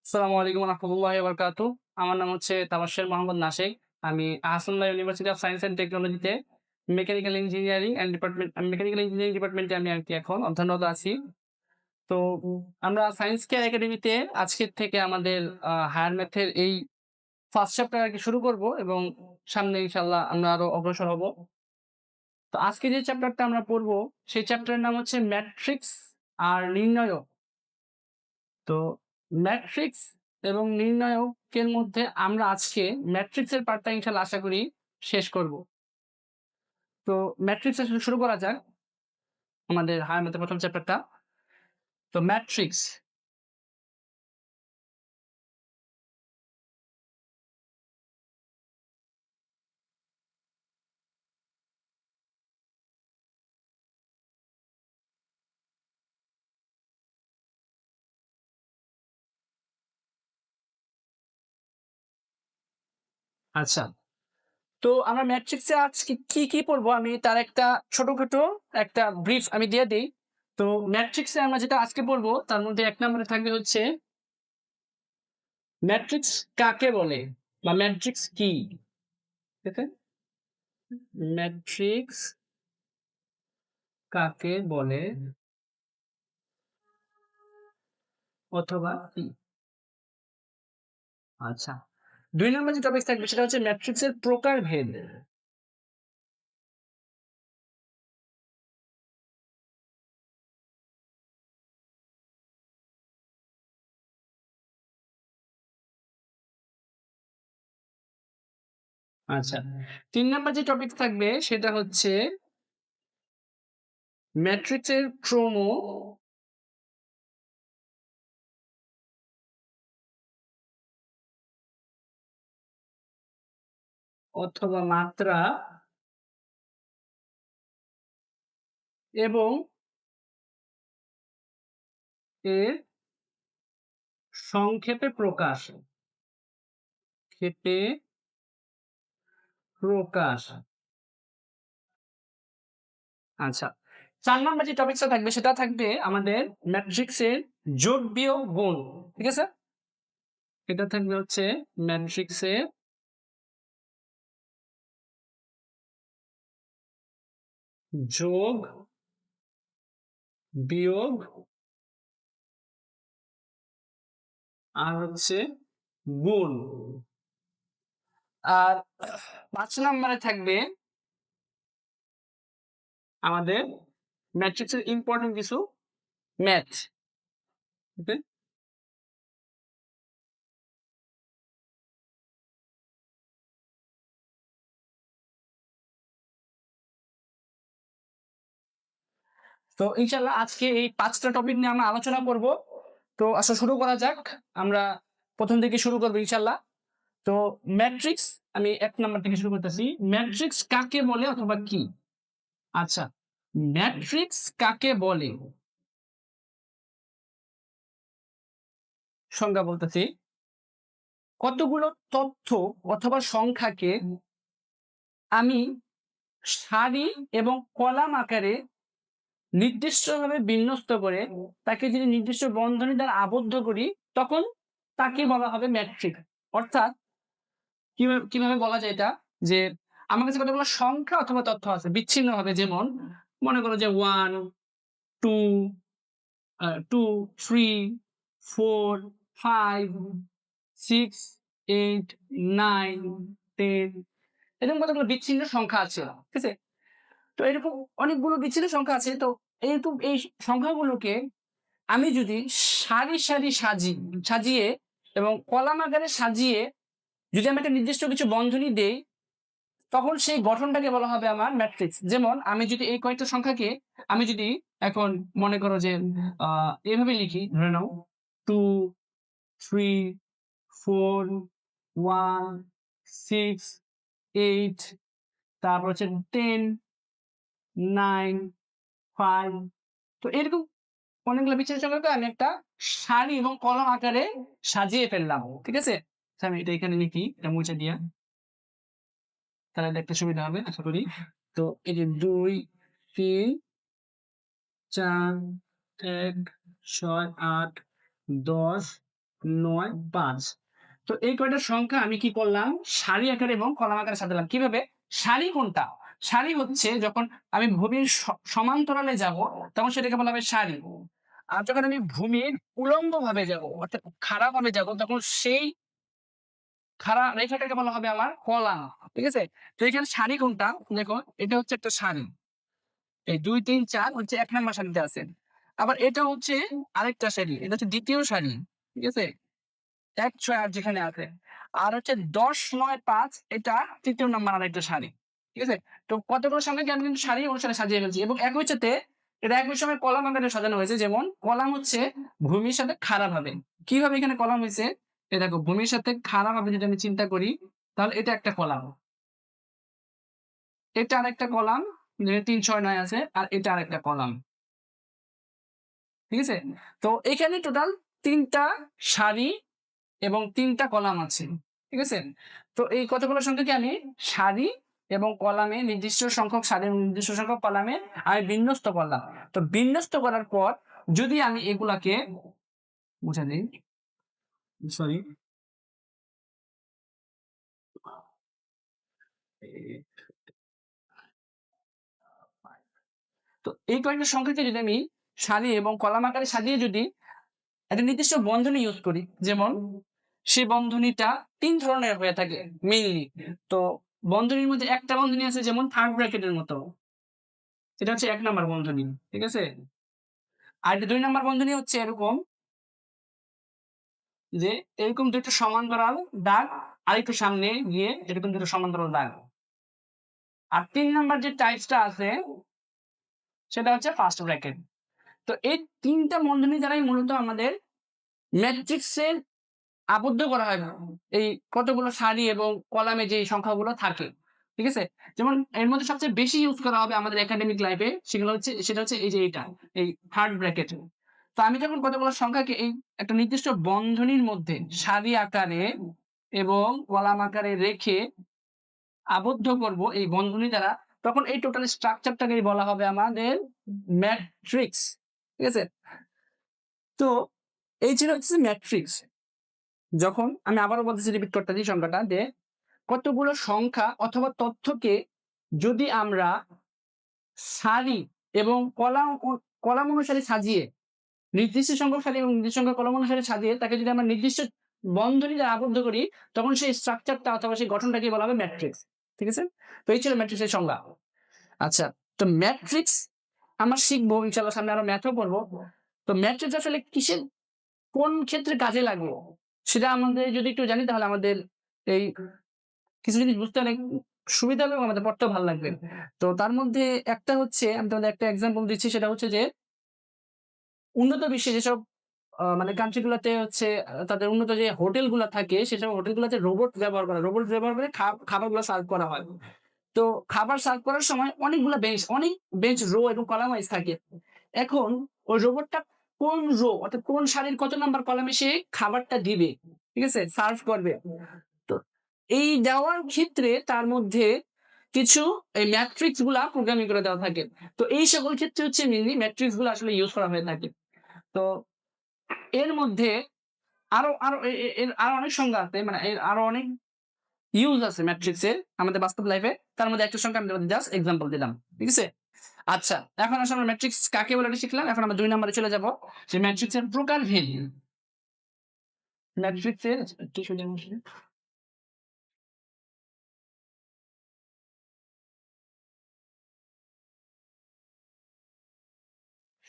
আসসালামু আলাইকুম রহমতুল্লাহি ওয়া বারাকাতুহু। আমার নাম হচ্ছে তাবাশশুর মোহাম্মদ নাশিক। আমি Ahsanullah university of science and টেকনোলজিতে মেকানিক্যাল ইঞ্জিনিয়ারিং ডিপার্টমেন্টে আমি আরকি এখন অধ্যয়নরত আছি। তো আমরা সায়েন্স কেয়ার একাডেমিতে আজকের থেকে আমাদের হায়ার ম্যাথের এই ফার্স্ট চ্যাপ্টার আরকি শুরু করব এবং সামনে ইনশাআল্লাহ আমরা আরো অগ্রসর হব। তো আজকে যে চ্যাপ্টারটা আমরা পড়ব সেই চ্যাপ্টারের নাম হচ্ছে ম্যাট্রিক্স আর নির্ণায়ক। তো ম্যাট্রিক্স এবং নির্ণায়কের মধ্যে আমরা আজকে ম্যাট্রিক্সের পার্টটা ইনশাআল্লাহ আশা করি শেষ করব। তো ম্যাট্রিক্স আসলে শুরু করা যাক আমাদের হায়ার ম্যাথের ১ম চ্যাপ্টারটা। তো ম্যাট্রিক্স আচ্ছা। তো আমরা ম্যাট্রিক্সে আজকে কি পড়বো আমি তার একটা ছোটখাটো একটা ব্রিফ আমি দিয়ে দেই। তো ম্যাট্রিক্সে আমরা যেটা আজকে পড়বো তার মধ্যে ১ নম্বরে থাকবে হচ্ছে ম্যাট্রিক্স কাকে বলে? বা ম্যাট্রিক্স কি? ঠিক আছে? ম্যাট্রিক্স কাকে বলে অথবা কি? আচ্ছা। ২ নম্বর যে টপিক থাকবে সেটা হচ্ছে ম্যাট্রিক্সের প্রকারভেদ। আচ্ছা। ৩ নাম্বার যে টপিক থাকবে সেটা হচ্ছে ম্যাট্রিক্সের ক্রম অথবা মাত্রা এবং এর সংক্ষেপে প্রকাশ। ক্ষেপে প্রকাশ। আচ্ছা। ৪ নাম্বার যে টপিকটা থাকবে সেটা থাকবে আমাদের ম্যাট্রিক্সের যোগ, বিয়োগ, গুণ। ঠিক আছে? এটা থাকবে হচ্ছে ম্যাট্রিক্সের যোগ, বিয়োগ আর হচ্ছে গুণ। আর ৫ নাম্বারে থাকবে আমাদের ম্যাট্রিক্সের ইম্পোর্টেন্ট কিছু ম্যাথ। ওকে? তো ইনশাআল্লাহ আজকে এই ৫ টা টপিক নিয়ে আমরা আলোচনা করব। তো আসলে শুরু করা যাক। আমরা ১ম থেকে শুরু করব ইনশাআল্লাহ। তো ম্যাট্রিক্স আমি ১ নাম্বার থেকে শুরু করতেছি। ম্যাট্রিক্স কাকে বলে অথবা কি? আচ্ছা, ম্যাট্রিক্স কাকে বলে? সংজ্ঞা বলতেছি। কতগুলো তথ্য অথবা সংখ্যাকে আমি সারি এবং কলাম আকারে নির্দিষ্টভাবে বিন্যস্ত করে তাকে যদি নির্দিষ্ট বন্ধনী দ্বারা আবদ্ধ করি তখন তাকে বলা হবে ম্যাট্রিক্স। অর্থাৎ কিভাবে বলা যায় এটা? যে আমার কাছে কতগুলো সংখ্যা অথবা তথ্য আছে বিচ্ছিন্নভাবে, যেমন মনে করো যে ১, ২, 2, 3, 4, 5, 6, 8, 9, 10 এরকম কতগুলো বিচ্ছিন্ন সংখ্যা আছে। ঠিক আছে? তো এরকম অনেকগুলো বিচ্ছিন্ন সংখ্যা আছে। তো এই সংখ্যাগুলোকে আমি যদি সারি সাজিয়ে এবং কলাম আকারে সাজিয়ে যদি আমি একটা নির্দিষ্ট কিছু বন্ধনী দেই, তখন সেই গঠনটাকে বলা হবে আমার ম্যাট্রিক্স। যেমন আমি যদি এই কয়েকটা সংখ্যাকে আমি যদি এখন মনে করো যে এভাবে লিখি, ধরে নাও 2, 3, 4, 1, 6, 8, তারপর হচ্ছে 10, 9, 5, তো এরকম অনেকগুলো বিচ্ছিন্ন সংখ্যাকে আমি একটা সারি এবং কলাম আকারে সাজিয়ে ফেললাম। ঠিক আছে? আচ্ছা, আমি এটা এখানে লিখি, এটা মুছে দিয়া। তাহলে দেখতে সুবিধা হবে আশা করি। তো এই যে ২, ৩, ৪, ১, ৬, ৮, ১০, 9 5। তো এই কয়টা সংখ্যা আমি কি করলাম সারি আকারে এবং কলাম আকারে সাজালাম। কিভাবে? সারি কোনটা? সারি হচ্ছে যখন আমি ভূমির সমান্তরালে যাব তখন সেটাকে বলা হবে সারি। আর যখন আমি ভূমির উলম্বভাবে যাব অর্থাৎ খাড়াভাবে যাব তখন সেই খাড়া রেখাটাকে বলা হবে আমার কলাম। ঠিক আছে? তো এখানে সারি কোনটা? দেখো এটা হচ্ছে একটা সারি। এই ২ ৩ ৪ হচ্ছে ১ নাম্বার সারিতে আছে। আবার এটা হচ্ছে আরেকটা সারি। এটা হচ্ছে দ্বিতীয় সারি। ঠিক আছে? ১ ৬ ৮ যেখানে আছে। আর হচ্ছে ১০ ৯ ৫ এটা ৩য় নাম্বার আরেকটা সারি। ঠিক আছে? তো কতগুলো সংখ্যাকে আমি কিন্তু সারি অনুসারে সাজিয়ে ফেলছি এবং একই সাথে এটা একই সময় কলাম আকারে সাজানো হয়েছে। যেমন কলাম হচ্ছে ভূমির সাথে খাড়াভাবে। কিভাবে এখানে কলাম হইছে? এই দেখো ভূমির সাথে খাড়াভাবে যদি আমি চিন্তা করি তাহলে এটা একটা কলাম। এটা আরেকটা কলাম। ৩ ৬ ৯ আছে। আর এটা আরেকটা কলাম। ঠিক আছে? তো এখানে টোটাল ৩ টা সারি এবং ৩ টা কলাম আছে। ঠিক আছে? তো এই কতগুলো সংখ্যাকে আমি সারি এবং কলামে নির্দিষ্ট সংখ্যক সারি এবং নির্দিষ্ট সংখ্যক কলামে আমি বিন্যস্ত করলাম। তো বিন্যস্ত করার পর যদি আমি এগুলাকে মুছে দেই, সরি। তো এই কয়েকটা সংখ্যাকে যদি আমি সারি এবং কলাম আকারে সাজিয়ে যদি একটা নির্দিষ্ট বন্ধনী ইউজ করি, যেমন সেই বন্ধনীটা ৩ ধরনের হয়ে থাকে মেইনলি। তো বন্ধনীর মধ্যে একটা বন্ধনী আছে যেমন থার্ড ব্র্যাকেটের মতো। সেটা হচ্ছে ১ নাম্বার বন্ধনী। ঠিক আছে? আর এটা ২ নাম্বার বন্ধনী হচ্ছে এরকম যে এরকম ২ টা সমান্তরাল দাগ আরেকটু সামনে গিয়ে এরকম ২ টা সমান্তরাল দাগ। আর ৩ নাম্বার যে টাইপসটা আছে সেটা হচ্ছে ফার্স্ট ব্র্যাকেট। তো এই ৩ টা বন্ধনী দ্বারাই মূলত আমাদের ম্যাট্রিক্সের আবদ্ধ করা হয় এই কতগুলো সারি এবং কলামে যে সংখ্যাগুলো থাকে। ঠিক আছে? যেমন এর মধ্যে সবচেয়ে বেশি ইউজ করা হবে আমাদের একাডেমিক লাইফে সেটা হচ্ছে এই যে এইটা, এই থার্ড ব্র্যাকেট। তো আমি যখন কতগুলো সংখ্যাকে এই একটা নির্দিষ্ট বন্ধনীর মধ্যে সারি আকারে এবং কলাম আকারে রেখে আবদ্ধ করব এই বন্ধনী দ্বারা, তখন এই টোটাল স্ট্রাকচারটাকেই বলা হবে আমাদের ম্যাট্রিক্স। ঠিক আছে? তো এই ছিল হচ্ছে ম্যাট্রিক্স। যখন আমি আবারও বলতেছি রিপিট করতেছি সংখ্যাটা যে কতগুলো সংখ্যা অথবা তথ্যকে যদি আমরা সারি এবং কলাম অনুসারে সাজিয়ে নির্দিষ্ট সংখ্যক সারি এবং নির্দিষ্ট সংখ্যক কলাম অনুসারে সাজিয়ে তাকে যদি আমরা নির্দিষ্ট বন্ধনী দ্বারা আবদ্ধ করি তখন সেই স্ট্রাকচারটা অথবা সেই গঠনটাকে বলা হবে ম্যাট্রিক্স। ঠিক আছে? তো এই ছিল ম্যাট্রিক্সের সংজ্ঞা। আচ্ছা, তো ম্যাট্রিক্স আমরা শিখবো ইনশাআল্লাহ, সামনে আরো ম্যাথও পড়বো। তো ম্যাট্রিক্স আসলে কিসের কোন ক্ষেত্রে কাজে লাগবে সেটা আমাদের যদি একটু জানি তাহলে আমাদের এই কিছু জিনিস বুঝতে অনেক সুবিধা হবে এবং আমাদের পড়তেও ভাল লাগবে। তো তার মধ্যে একটা হচ্ছে আমি তোমাদের একটা এক্সাম্পল দিচ্ছি, সেটা হচ্ছে যে উন্নত বিশ্বে যেসব মানে কান্ট্রি গুলাতে হচ্ছে তাদের উন্নত যে হোটেল গুলা থাকে সেসব হোটেল গুলাতে রোবট ব্যবহার করে খাবারগুলো সার্ভ করা হয়। তো খাবার সার্ভ করার সময় অনেক বেঞ্চ রো এবং কলাম ওয়াইজ থাকে। এখন ওই রোবটটা কোন রো অর্থাৎ কোন সারির কত নাম্বার কলামে সে খাবারটা দিবে, ঠিক আছে? সার্ভ করবে। তো এই দেওয়ার ক্ষেত্রে তার মধ্যে কিছু এই ম্যাট্রিক্স গুলা প্রোগ্রামিং করে দেওয়া থাকে। তো এই সকল ক্ষেত্রে হচ্ছে মেইনলি ম্যাট্রিক্স গুলা আসলে ইউজ করা হয়ে থাকে। তো এর মধ্যে আরো এর আরো অনেক সংজ্ঞা আছে। মানে এর আরো অনেক ইউজ আছে ম্যাট্রিক্স এর আমাদের বাস্তব লাইফে। তার মধ্যে একটা সংখ্যা আমি তোমাদের জাস্ট এক্সাম্পল দিলাম। ঠিক আছে? আচ্ছা, এখন আসলে আমরা ম্যাট্রিক্স কাকে বলে এটা শিখলাম। এখন আমরা ২ নম্বরে চলে যাব। যে ম্যাট্রিক্স এর প্রকারভেদ। ম্যাট্রিক্স এর কি শুনি আসলে?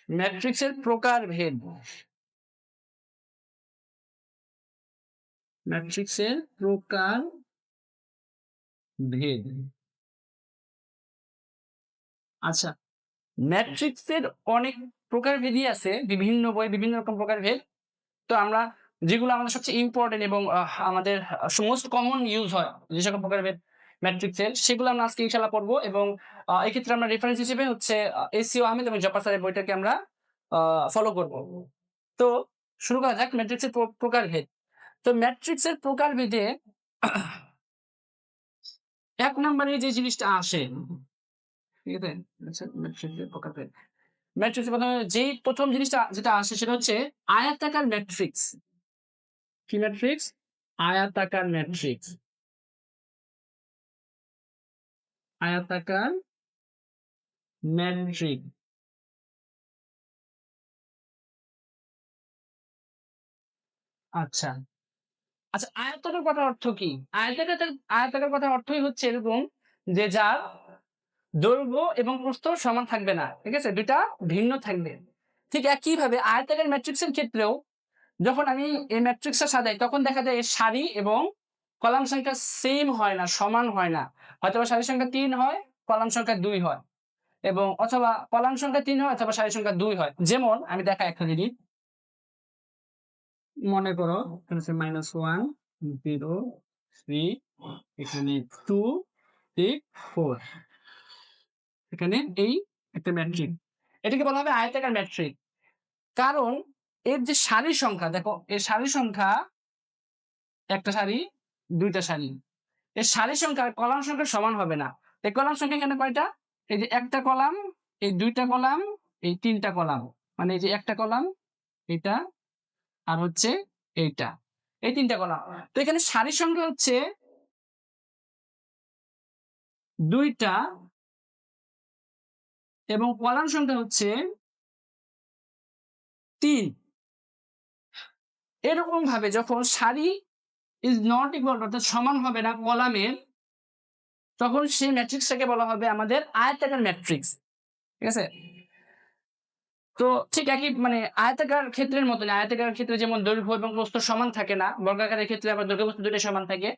ম্যাট্রিক্স এর প্রকারভেদ। ম্যাট্রিক্স এর প্রকারভেদ। আচ্ছা, ম্যাট্রিক্স এর অনেক প্রকারভেদই আছে। বিভিন্ন বই বিভিন্ন রকম প্রকারভেদ। তো আমরা যেগুলো আমাদের সবচেয়ে ইম্পোর্টেন্ট এবং আমাদের মোস্ট কমন ইউজ হয় যে সকল প্রকারভেদ ম্যাট্রিক্সের সেগুলো আমরা আজকে ইনশাআল্লাহ পড়বো এবং এক্ষেত্রে আমরা রেফারেন্স হিসেবে হচ্ছে এসইও আহমেদ এবং জব্বার স্যারের বইটাকে আমরা ফলো করব। তো শুরু করা যাক ম্যাট্রিক্সের প্রকারভেদ। তো ম্যাট্রিক্সের প্রকারভেদে ১ নম্বরে যে জিনিসটা আসে, ঠিক আছে? আচ্ছা, ম্যাট্রিক্সের প্রকারভেদ। ম্যাট্রিক্সের ১ম জিনিসটা যেটা আসে সেটা হচ্ছে আয়তাকার ম্যাট্রিক্স। কি ম্যাট্রিক্স? আয়তাকার ম্যাট্রিক্স। আয়তাকার ম্যাট্রিক্স। আচ্ছা আচ্ছা, আয়তাকার কথার অর্থ কি? আয়তাকার কথার অর্থই হচ্ছে এরকম যে যার দৈর্ঘ্য এবং প্রস্থ সমান থাকবে না, ঠিক আছে, দুইটা ভিন্ন থাকবে। ঠিক একইভাবে আয়তাকার ম্যাট্রিক্সের ক্ষেত্রেও যখন আমি এই ম্যাট্রিক্সটা সাজাই তখন দেখা যায় এর সারি এবং কলাম সংখ্যা সেম হয় না, সমান হয় না। হয়তোবা সারি সংখ্যা ৩ হয়, কলাম সংখ্যা ২ হয়, এবং অথবা কলাম সংখ্যা ৩ হয় অথবা সারি সংখ্যা ২ হয়। যেমন আমি দেখাই একটা জিনিস। মনে করো এখানে আছে -1, 0, 3, এখানে 2, 6, 4, এখানে এই একটা ম্যাট্রিক্স। এটাকে বলা হবে আয়তাকার ম্যাট্রিক্স। কারণ এর যে সারির সংখ্যা, দেখো এর সারির সংখ্যা একটা সারি, দুইটা সারি। এর সারির সংখ্যা আর কলাম সংখ্যা সমান হবে না। এই কলাম সংখ্যা এখানে কয়টা? এই যে একটা কলাম, এই দুইটা কলাম, এই তিনটা কলাম। মানে এই যে একটা কলাম, এটা, আর হচ্ছে এইটা। এই তিনটা কলাম। তো এখানে সারির সংখ্যা হচ্ছে ২ টা এবং কলাম সংখ্যা হচ্ছে ৩। এরকম ভাবে যখন সারি ইজ নট ইকুয়াল টু, অর্থাৎ সমান হবে না কলামের, তখন সেই ম্যাট্রিক্সটাকে বলা হবে আমাদের আয়তাকার ম্যাট্রিক্স। ঠিক আছে? তো ঠিক একই মানে আয়তাকার ক্ষেত্রের মতন, আয়তাকার ক্ষেত্রে যেমন দৈর্ঘ্য এবং প্রস্থ সমান থাকে না, বর্গাকারের ক্ষেত্রে আবার দৈর্ঘ্য প্রস্থ দুটোই সমান থাকে।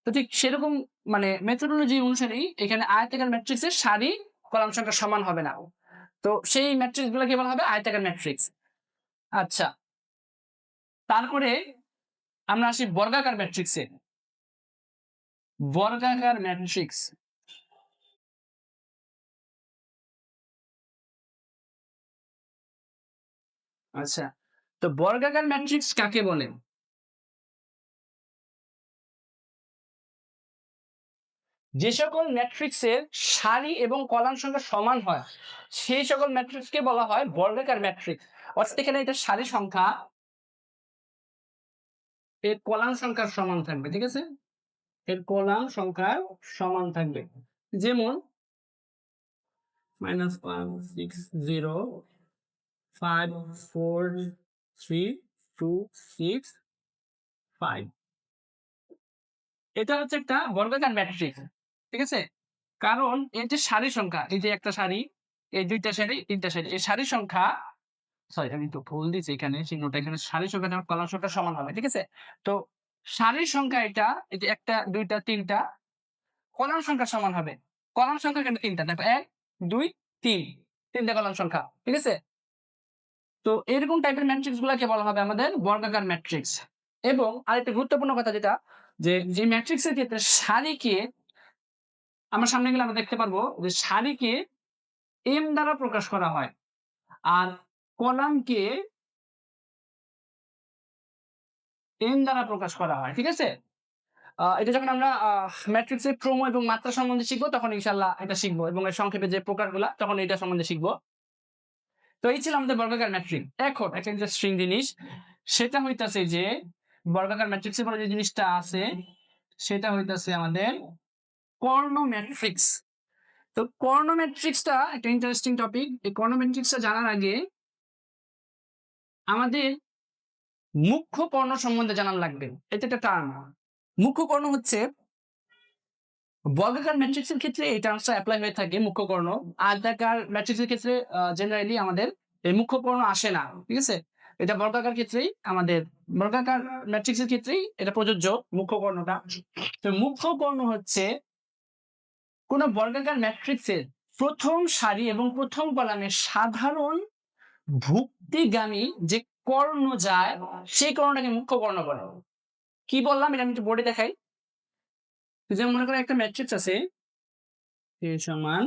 তো ঠিক সেরকম মানে মেথোডোলজি অনুসারেই এখানে আয়তাকার ম্যাট্রিক্সের সারি কলাম সংখ্যা সমান হবে না। তো সেই ম্যাট্রিক্স গুলোকে বলা হবে আয়তাকার ম্যাট্রিক্স। আচ্ছা, তারপরে আমরা আসি বর্গাকার ম্যাট্রিক্সে। বর্গাকার ম্যাট্রিক্স। আচ্ছা, তো বর্গাকার ম্যাট্রিক্স কাকে বলে? যে সকল ম্যাট্রিক্সের সারি এবং কলাম সংখ্যা সমান হয় সেই সকল ম্যাট্রিক্সকে বলা হয় বর্গাকার ম্যাট্রিক্স। অর্থাৎ এখানে এটা সারি সংখ্যা এর কলাম সংখ্যার সমান থাকবে, ঠিক আছে, এর কলাম সংখ্যার সমান থাকবে। যেমন -1, 6, 0, 5, 4, 3, 2, 6, 5। এটা হচ্ছে একটা বর্গাকার ম্যাট্রিক্স, ঠিক আছে, কারণ এর যে সারি সংখ্যা, এই যে একটা সারি, এই দুইটা সারি, তিনটা সারি, এই সারি সংখ্যা, সরি আমি একটু ভুল দিয়েছি এখানে চিহ্নটা, এখানে সারির সংখ্যা এবং কলাম সংখ্যা সমান হবে, ঠিক আছে। তো সারির সংখ্যা এটা, এই যে একটা, দুইটা, তিনটা, কলাম সংখ্যা সমান হবে। কলাম সংখ্যা এখানে তিনটা, দেখো ১, ২, ৩, তিনটা কলাম সংখ্যা, ঠিক আছে। তো এরকম টাইপের ম্যাট্রিক্স গুলাকে বলা হবে আমাদের বর্গাকার ম্যাট্রিক্স। এবং আরেকটা গুরুত্বপূর্ণ কথা যেটা, যে ম্যাট্রিক্সের ক্ষেত্রে সারিকে আমরা সামনে গেলে আমরা দেখতে পারবো যে সারিকে এম দ্বারা প্রকাশ করা হয় আর কলামকে এন দ্বারা প্রকাশ করা হয়, ঠিক আছে। এটা যখন আমরা ম্যাট্রিক্সের ক্রম এবং মাত্রা সম্বন্ধে শিখবো তখন ইনশাআল্লাহ এটা শিখবো, এবং এর সংক্ষেপে যে প্রকারগুলা তখন এটা সম্বন্ধে শিখবো। তো এই ছিল আমাদের বর্গাকার ম্যাট্রিক্স। এখন একটা ইন্টারেস্টিং জিনিস, সেটা হইতাছে যে বর্গাকার ম্যাট্রিক্সের পরে যে জিনিসটা আছে সেটা হইতাছে আমাদের কর্ণ ম্যাট্রিক্স। তো কর্ণ ম্যাট্রিক্সটা একটা ইন্টারেস্টিং টপিক। এই কর্ণ ম্যাট্রিক্সটা জানার আগে আমাদের মুখ্য কর্ণ সম্বন্ধে জানার লাগবে। এটা একটা টার্ম। মুখ্য কর্ণ হচ্ছে বর্গাকার ম্যাট্রিক্সের ক্ষেত্রে এই টার্মসটা এপ্লাই হয়ে থাকে, মুখ্য কর্ণ। আয়তাকার ম্যাট্রিক্সের ক্ষেত্রে জেনারেলি আমাদের এই মুখ্য কর্ণ আসে না, ঠিক আছে। এটা বর্গাকার ক্ষেত্রেই আমাদের, বর্গাকার ম্যাট্রিক্সের ক্ষেত্রেই এটা প্রযোজ্য, মুখ্য কর্ণটা। তো মুখ্য কর্ণ হচ্ছে কোন বর্গাকার ম্যাট্রিক্সের প্রথম সারি এবং প্রথম কলামে সাধারণ ভুক্তিগামী যে কর্ণ যায় সেই কর্ণটাকে মুখ্য কর্ণ বলে। কি বললাম এটা আমি একটু বোর্ডে দেখাই। যেমন মনে করো একটা ম্যাট্রিক্স আছে a সমান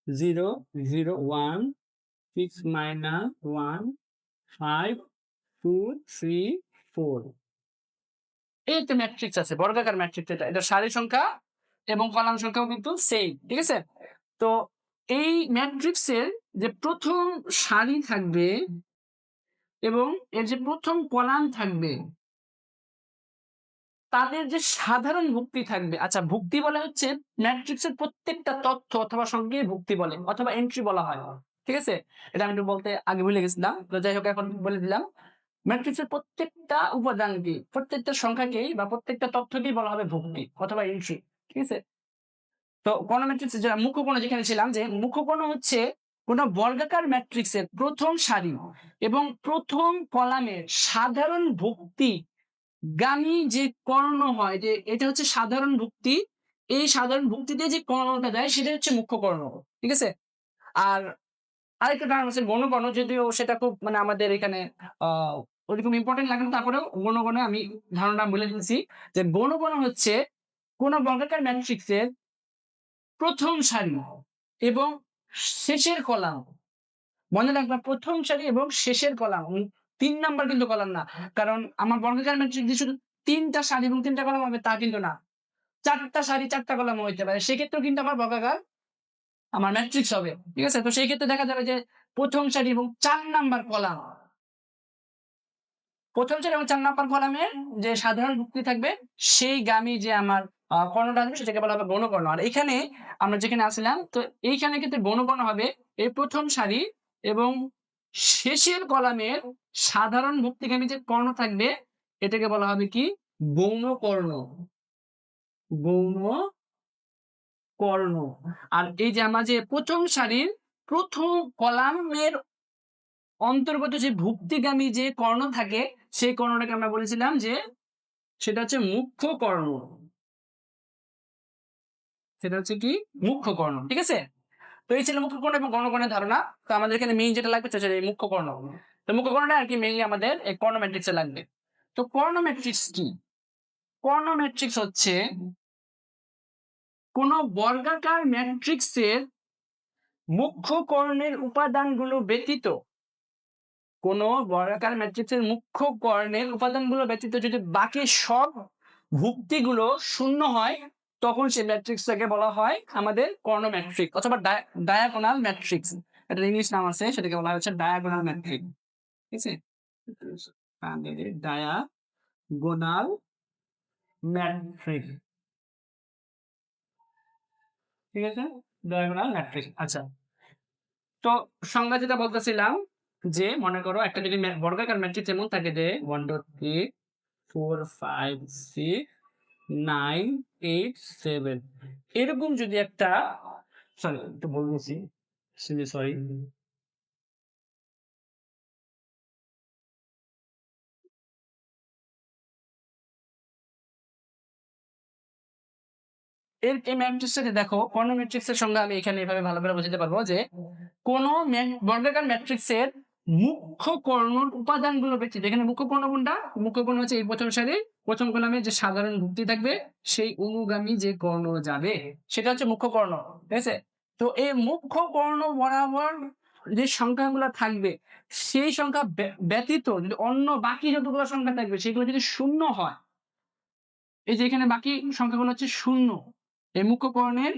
0, 0, 1, 6, -1, 5, 2, 3, 4। এই একটা ম্যাট্রিক্স আছে, বর্গাকার ম্যাট্রিক্স। এটা সারি সংখ্যা এবং কলাম সংখ্যাও কিন্তু সেম, ঠিক আছে। তো এই ম্যাট্রিক্সের যে প্রথম সারি থাকবে এবং এর যে প্রথম কলাম থাকবে তাদের যে সাধারণ ভুক্তি থাকবে, আচ্ছা ভুক্তি বলা হচ্ছে ম্যাট্রিক্সের প্রত্যেকটা তথ্য অথবা সংখ্যাকে ভুক্তি বলে অথবা এন্ট্রি বলা হয়। ঠিক আছে? এটা আমি একটু বলতে আগে ভুলে গেছিলাম। তো যাই হোক এখন বলে দিলাম। ম্যাট্রিক্সের প্রত্যেকটা উপাদানকে, প্রত্যেকটা সংখ্যাকেই বা প্রত্যেকটা তথ্যকেই বলা হবে ভুক্তি অথবা এন্ট্রি। ঠিক আছে? তো কোন ম্যাট্রিক্সে যারা মুখ্য কোণ যেখানে ছিলাম যে মুখ্য কোণ হচ্ছে কোন বর্গাকার ম্যাট্রিক্সের প্রথম সারি এবং প্রথম কলামের সাধারণ ভুক্তি গামী যে কর্ণ হয়, যে এটা হচ্ছে সাধারণ ভুক্তি। এই সাধারণ ভুক্তিতে যে কর্ণটা দেয় সেটা হচ্ছে মুখ্য কর্ণ। ঠিক আছে? আর আরেকটা টার্ম আছে গৌণ, যদিও সেটা খুব মানে আমাদের এখানে আ ওরকম ইম্পোর্টেন্ট লাগে না, তারপরেও গৌণ আমি ধারণা বলে দিচ্ছি যে গৌণ হচ্ছে কোন বর্গাকার ম্যাট্রিক্সের প্রথম সারি এবং শেষের কলাম। মনে রাখবা প্রথম সারি এবং শেষের কলাম। ৩ নাম্বার কিন্তু কলাম না। কারণ আমার বর্গাকার ম্যাট্রিক্স যে শুধু ৩ টা সারি এবং ৩ টা কলাম হবে তা কিন্তু না। ৪ টা সারি ৪ টা কলামও হইতে পারে। সেক্ষেত্রেও কিন্তু আমার বর্গাকার আমার ম্যাট্রিক্স হবে। ঠিক আছে? তো সেই ক্ষেত্রে দেখা যাবে যে প্রথম সারি এবং ৪ নাম্বার কলাম, প্রথম সারি এবং ৪ নাম্বার কলামের যে সাধারণ ভুক্তি থাকবে সেই গামী যে আমার কর্ণটা আসবে সেটাকে বলা হবে গৌণ কর্ণ। আর এখানে আমরা যেখানে আছিলাম তো এইখানে কিন্তু গৌণ কর্ণ হবে এই প্রথম সারি এবং শেষের কলামের সাধারণ ভুক্তিগামী যে কর্ণ থাকবে এটাকে বলা হবে কি গৌণ কর্ণ। গৌণ কর্ণ। আর এই যে আমার যে প্রথম সারির প্রথম কলামের অন্তর্গত যে ভুক্তিগামী যে কর্ণ থাকে সেই কর্ণটাকে আমরা বলেছিলাম যে সেটা হচ্ছে মুখ্য কর্ণ। সেটা হচ্ছে কি মুখ্য কর্ণ। ঠিক আছে? তো এই ছিল মুখ্য কর্ণ এবং গৌণ কর্ণের ধারণা। তো আমাদের এখানে মেইন যেটা লাগবে সেটা হচ্ছে এই মুখ্য কর্ণ। তো মুখ্য কর্ণটা আর কি মেইনলি আমাদের এই কর্ণ ম্যাট্রিক্সে লাগবে। তো কর্ণ ম্যাট্রিক্স কি? কর্ণ ম্যাট্রিক্স হচ্ছে কোন বর্গাকার ম্যাট্রিক্সের মুখ্য কর্ণের উপাদানগুলো ব্যতীত, কোন বর্গাকার ম্যাট্রিক্সের মুখ্য কর্ণের উপাদানগুলো ব্যতীত যদি বাকি সব ভুক্তিগুলো শূন্য হয় তখন সেই ম্যাট্রিক্সটাকে বলা হয় আমাদের কর্ণ ম্যাট্রিক্স অথবা ডায়াগোনাল ম্যাট্রিক্স। এটা ইংলিশ নাম আছে, সেটাকে বলা হচ্ছে ডায়াগোনাল ম্যাট্রিক্স। ঠিক আছে? Diagonal matrix. ঠিক আছে? Diagonal matrix. আচ্ছা। তো সংজ্ঞা যেটা বলতেছিলাম যে মনে করো একটা যদি বর্গাকার ম্যাট্রিক্স এমন থাকে যে 1 2 3 4 5 6 9 8 7 এরকম যদি একটা, সরি একটু ভুল বলছি, সরি। এই ম্যাট্রিক্সটাকে দেখো, কর্ণ ম্যাট্রিক্সের সংজ্ঞা আমি এখানে এভাবে ভালো করে বোঝাতে পারবো যে কোন বর্গাকার ম্যাট্রিক্সের মুখ্য কর্ণর উপাদানগুলো ব্যতীত, এখানে মুখ্য কর্ণ কোনটা? মুখ্য কর্ণ হচ্ছে এই প্রথম সারির প্রথম কলামে যে সাধারণ ভুক্তি থাকবে সেই অনুগামী যে কর্ণ যাবে সেটা হচ্ছে মুখ্য কর্ণ। ঠিক আছে? তো এই মুখ্য কর্ণ বরাবর যে সংখ্যাগুলো থাকবে সেই সংখ্যা ব্যতীত যদি অন্য বাকি যতগুলো সংখ্যা থাকবে সেগুলো যদি শূন্য হয়, এই যে এখানে বাকি সংখ্যাগুলো হচ্ছে শূন্য এই মুখ্য কর্ণের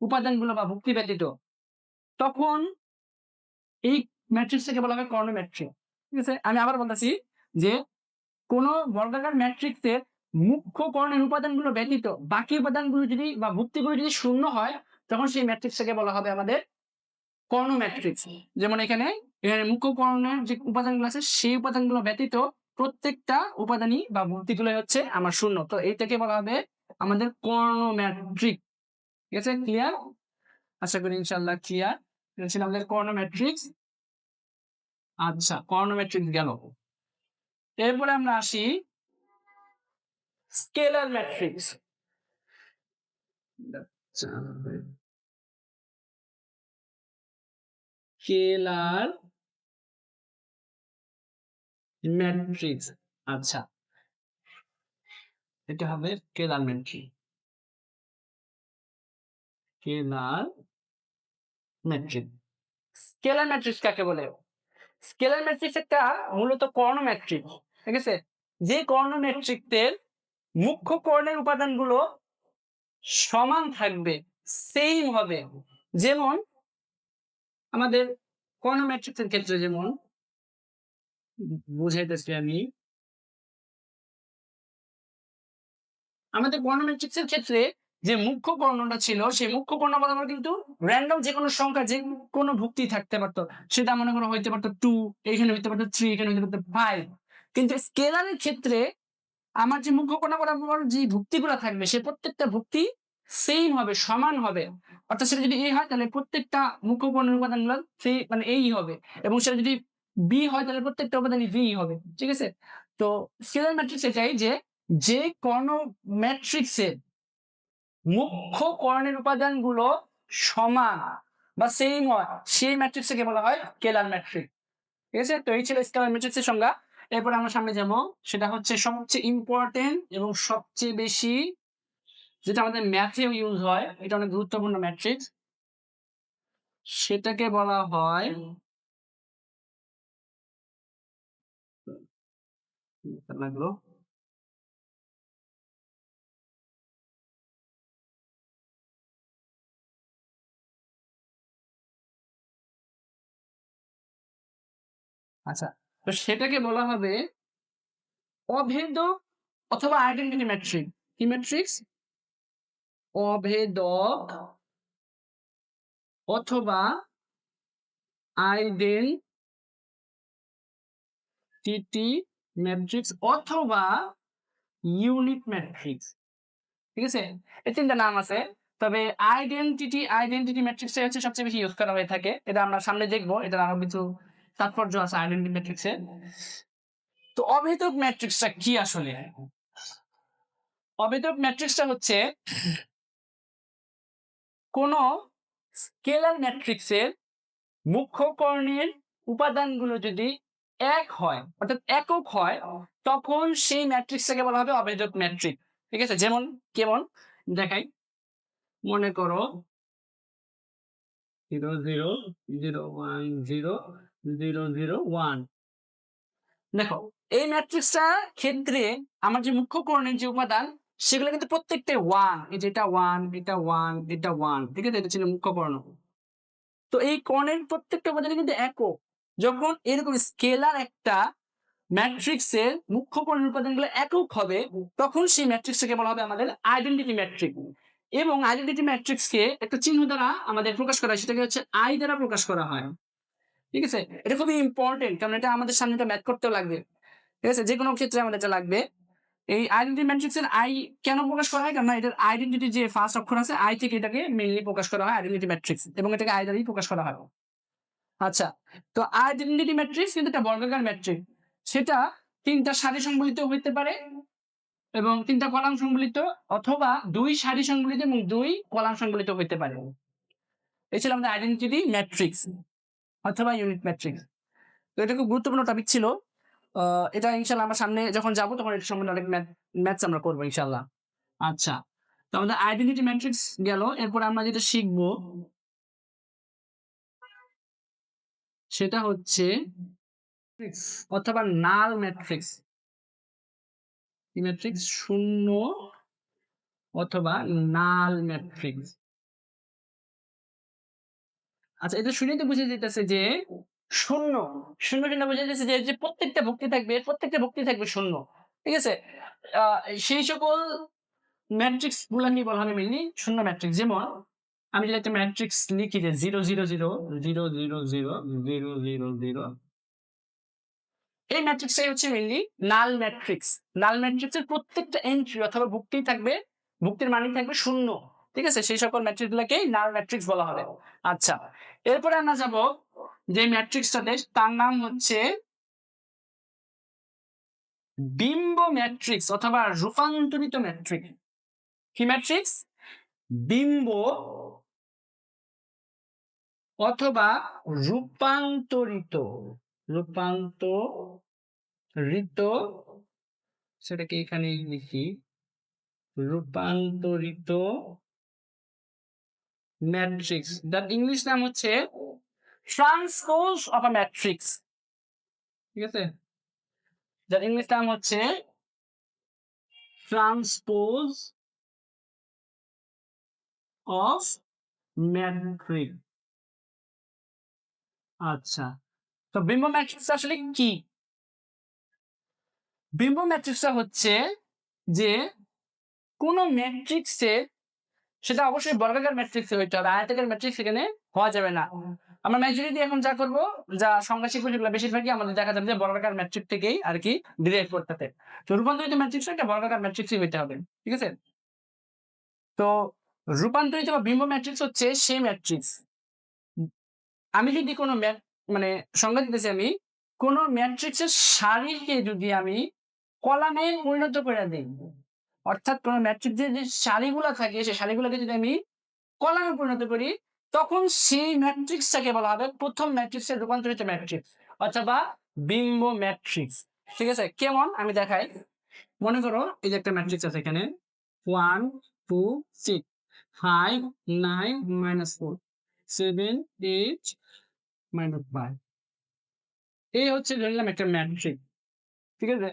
উপাদানগুলো বা ভুক্তি ব্যতীত, তখন এই ম্যাট্রিক্সটাকে বলা হয় কর্ণ ম্যাট্রিক্স। ঠিক আছে? আমি আবার বলতেছি যে কোন বর্গাকার ম্যাট্রিক্সের মুখ্য কর্ণের উপাদানগুলো ব্যতীত বাকি উপাদানগুলো যদি বা ভুক্তিগুলো যদি শূন্য হয় তখন সেই ম্যাট্রিক্সটাকে বলা হবে আমাদের কর্ণ ম্যাট্রিক্স। যেমন এখানে মুখ্য কর্ণের যে উপাদানগুলো আছে সেই উপাদানগুলো ব্যতীত প্রত্যেকটা উপাদানই বা ভুক্তিগুলো হচ্ছে আমার শূন্য। তো এইটাকে বলা হবে আমাদের কর্ণ ম্যাট্রিক্স। ঠিক আছে? ক্লিয়ার? আশা করি ইনশাআল্লাহ ক্লিয়ার। এটা ছিল আমাদের কর্ণ ম্যাট্রিক্স। আচ্ছা, কর্ণ ম্যাট্রিক্স গেল। এরপরে আমরা আসি স্কেলার ম্যাট্রিক্স। Scalar matrix. আচ্ছা, এটা হবে scalar matrix. Scalar matrix. Scalar matrix কাকে বলে? স্কেলার ম্যাট্রিক্স একটা মূলত কর্ণ ম্যাট্রিক্স। ঠিক আছে? যে কর্ণ ম্যাট্রিক্সের মুখ্য কর্ণের উপাদানগুলো সমান থাকবে, সেম হবে। যেমন আমাদের কর্ণ ম্যাট্রিক্সের ক্ষেত্রে যেমন বুঝাইতেছি আমি। আমাদের কর্ণ ম্যাট্রিক্সের ক্ষেত্রে যে মুখ্য কর্ণটা ছিল সেই মুখ্য কর্ণ বরাবর কিন্তু র্যান্ডম যে কোনো সংখ্যা যে কোনো ভুক্তি থাকতে পারতো, সেটা মনে করো হইতে পারতো 2, এখানে হইতে পারতো 3, এখানে হইতে পারতো 5। কিন্তু স্কেলারের ক্ষেত্রে আমার যে মুখ্য কণা বরাবর যে ভুক্তিগুলো থাকবে সে প্রত্যেকটা ভুক্তি সেম হবে, সমান হবে। অর্থাৎ সেটা যদি এ হয় তাহলে প্রত্যেকটা মুখ্য কণার উপাদানগুলো সেই মানে এই হবে, এবং সেটা যদি বি হয় তাহলে প্রত্যেকটা উপাদানই বি হবে। ঠিক আছে? তো স্কেলার ম্যাট্রিক্স এটাই যে যে কর্ণ ম্যাট্রিক্সের মুখ্য কর্ণের উপাদানগুলো সমান বা সেম হয় সেই ম্যাট্রিক্সকে বলা হয় স্কেলার ম্যাট্রিক্স। ঠিক আছে? তো এই ছিল স্কেলার ম্যাট্রিক্সের সংজ্ঞা। এরপর আমরা সামনে যাবো, সেটা হচ্ছে সবচেয়ে ইম্পর্টেন্ট এবং সবচেয়ে বেশি যেটা আমাদের ম্যাথেও ইউজ হয়, এটা অনেক গুরুত্বপূর্ণ ম্যাট্রিক্স, সেটাকে বলা হয় লাগলো আচ্ছা, তো সেটাকে বলা হবে অভেদক অথবা আইডেন্টিটি ম্যাট্রিক্স। কি ম্যাট্রিক্স? অভেদক অথবা আইডেন্টিটি ম্যাট্রিক্স অথবা ইউনিট ম্যাট্রিক্স। ঠিক আছে? এই তিনটা নাম আছে। তবে আইডেন্টিটি ম্যাট্রিক্সটা হচ্ছে সবচেয়ে বেশি ইউজ করা হয়ে থাকে। এটা আমরা সামনে দেখবো, এটার আরো কিছু তাৎপর্য আছে আইডেন্টিটি ম্যাট্রিক্সে। তো অভেদক ম্যাট্রিক্সটা কি আসলে? অভেদক ম্যাট্রিক্সটা হচ্ছে কোন স্কেলার ম্যাট্রিক্সের মুখ্য কর্ণের উপাদানগুলো যদি এক হয় অর্থাৎ একক হয় তখন সেই ম্যাট্রিক্সটাকে বলা হবে অভেদক ম্যাট্রিক্স। ঠিক আছে? যেমন কেমন দেখাই, মনে করো 0 0 0 1 0 0 0 1। দেখো এই ম্যাট্রিক্সটা ক্ষেত্রে আমার যে মুখ্য কর্ণের যে উপাদান সেগুলো কিন্তু প্রত্যেকটা ওয়ান, এই যে এটা ওয়ান, এটা ওয়ান, এটা ওয়ান। ঠিক আছে? এটা ছিল মুখ্য কর্ণ। তো এই কর্ণের প্রত্যেকটা উপাদান কিন্তু একক। যখন এরকম স্কেলার একটা ম্যাট্রিক্সের মুখ্য কর্ণের উপাদানগুলো একক হবে তখন সেই ম্যাট্রিক্সটাকে বলা হবে আমাদের আইডেন্টিটি ম্যাট্রিক্স। এবং আইডেন্টিটি ম্যাট্রিক্সকে একটা চিহ্ন দ্বারা আমাদের প্রকাশ করা হয়, সেটাকে হচ্ছে আই দ্বারা প্রকাশ করা হয়। ঠিক আছে? এটা খুবই ইম্পর্টেন্ট, কারণ এটা আমাদের সামনে ম্যাথ করতেও লাগবে। ঠিক আছে? যে কোনো ক্ষেত্রে আমাদের এটা লাগবে। এই আইডেন্টিটি ম্যাট্রিক্স এর আই কেন প্রকাশ করা হয়? কারণ এটার আইডেন্টিটি যে ফার্স্ট অক্ষর আছে আই থেকে এটাকে মেইনলি প্রকাশ করা হয় আইডেন্টিটি ম্যাট্রিক্স, এবং এটাকে আই দ্বারাই প্রকাশ করা হয়। আচ্ছা, তো আইডেন্টিটি ম্যাট্রিক্স কিন্তু একটা বর্গাকার ম্যাট্রিক্স। সেটা তিনটা সারি সংবলিত হইতে পারে এবং তিনটা কলাম সংবলিত, অথবা দুই সারি সংবলিত এবং দুই কলাম সংবলিত হইতে পারে। এই ছিল আমাদের আইডেন্টিটি ম্যাট্রিক্স অথবা ইউনিট ম্যাট্রিক্স। তো এটা খুব গুরুত্বপূর্ণ টপিক ছিল। এটা ইনশাল্লাহ আমরা সামনে যখন যাবো তখন এটা সম্বন্ধে অনেক ম্যাথস আমরা করবো ইনশাল্লাহ। আচ্ছা, তো আমাদের আইডেন্টিটি ম্যাট্রিক্স গেল। এরপর আমরা যেটা শিখবো সেটা হচ্ছে অথবা নাল ম্যাট্রিক্স। কি ম্যাট্রিক্স? শূন্য অথবা নাল ম্যাট্রিক্স। আচ্ছা, এটা শুনেই তো বুঝে যেতেছে যে শূন্য শূন্য শূন্য বুঝে যেতেছে যে প্রত্যেকটা ভুক্তি থাকবে, প্রত্যেকটা ভুক্তি থাকবে শূন্য। ঠিক আছে? সেই সকল ম্যাট্রিক্স গুলা নিয়ে বলা হবে মেইনলি শূন্য ম্যাট্রিক্স। যেমন আমি যদি একটা ম্যাট্রিক্স লিখি যে 0 0 0 0 0 0 0 0 0, এই ম্যাট্রিক্সটাই হচ্ছে মেইনলি নাল ম্যাট্রিক্স। নাল ম্যাট্রিক্সের প্রত্যেকটা এন্ট্রি অথবা ভুক্তি থাকবে, ভুক্তির মানই থাকবে শূন্য। ঠিক আছে? সেই সকল ম্যাট্রিক্স গুলাকেই নাল ম্যাট্রিক্স বলা হবে। আচ্ছা, এরপরে আমরা যাব যে ম্যাট্রিক্সটাতে, তার নাম হচ্ছে বিম্ব ম্যাট্রিক্স অথবা রূপান্তরিত ম্যাট্রিক্স। কি ম্যাট্রিক্স? বিম্ব অথবা রূপান্তরিত। রূপান্তরিত, সেটাকে এখানে লিখি, রূপান্তরিত ম্যাট্রিক্স। যার ইংলিশ নাম হচ্ছে ট্রান্সপোজ অফ আ ম্যাট্রিক্স। ঠিক আছে? যার ইংলিশ নাম হচ্ছে ট্রান্সপোজ অফ ম্যাট্রিক্স। আচ্ছা, তো বিম্ব ম্যাট্রিক্স আসলে কি? বিম্ব ম্যাট্রিক্সটা হচ্ছে যে কোনো ম্যাট্রিক্সে, সেটা অবশ্যই বর্গাকার ম্যাট্রিক্সে হইতে হবে, আয়তাকার ম্যাট্রিক্স এখানে হওয়া যাবে না। আমরা মেজরিটি এখন যা করবো, যা সংখ্যা শিখবো, সেগুলো বেশিরভাগই আমাদের দেখা যাবে যে বর্গাকার ম্যাট্রিক্স থেকেই আর কি ডিরাইভ করতে। তো রূপান্তরিত ম্যাট্রিক্স একটা বর্গাকার ম্যাট্রিক্সই হইতে হবে, ঠিক আছে? তো রূপান্তরিত বা বিম্ব ম্যাট্রিক্স হচ্ছে সেই ম্যাট্রিক্স, আমি যদি কোনো মানে সংজ্ঞা দিতেছি, আমি কোন ম্যাট্রিক্সের সারিকে যদি আমি কলামে পরিণত করে দিই, অর্থাৎ কোন ম্যাট্রিক্সের যে সারিগুলো থাকে সেই সারিগুলোকে যদি আমি কলামে পরিণত করি, তখন সেই ম্যাট্রিক্সটাকে বলা হবে প্রথম ম্যাট্রিক্সের রূপান্তরিত ম্যাট্রিক্স অথবা বিম্ব ম্যাট্রিক্স। ঠিক আছে? কেমন আমি দেখাই। মনে করো এই যে একটা ম্যাট্রিক্স আছে এখানে 1 2 6 5 9 -4 7 8 -5, এই হচ্ছে ধরলাম একটা ম্যাট্রিক্স, ঠিক আছে?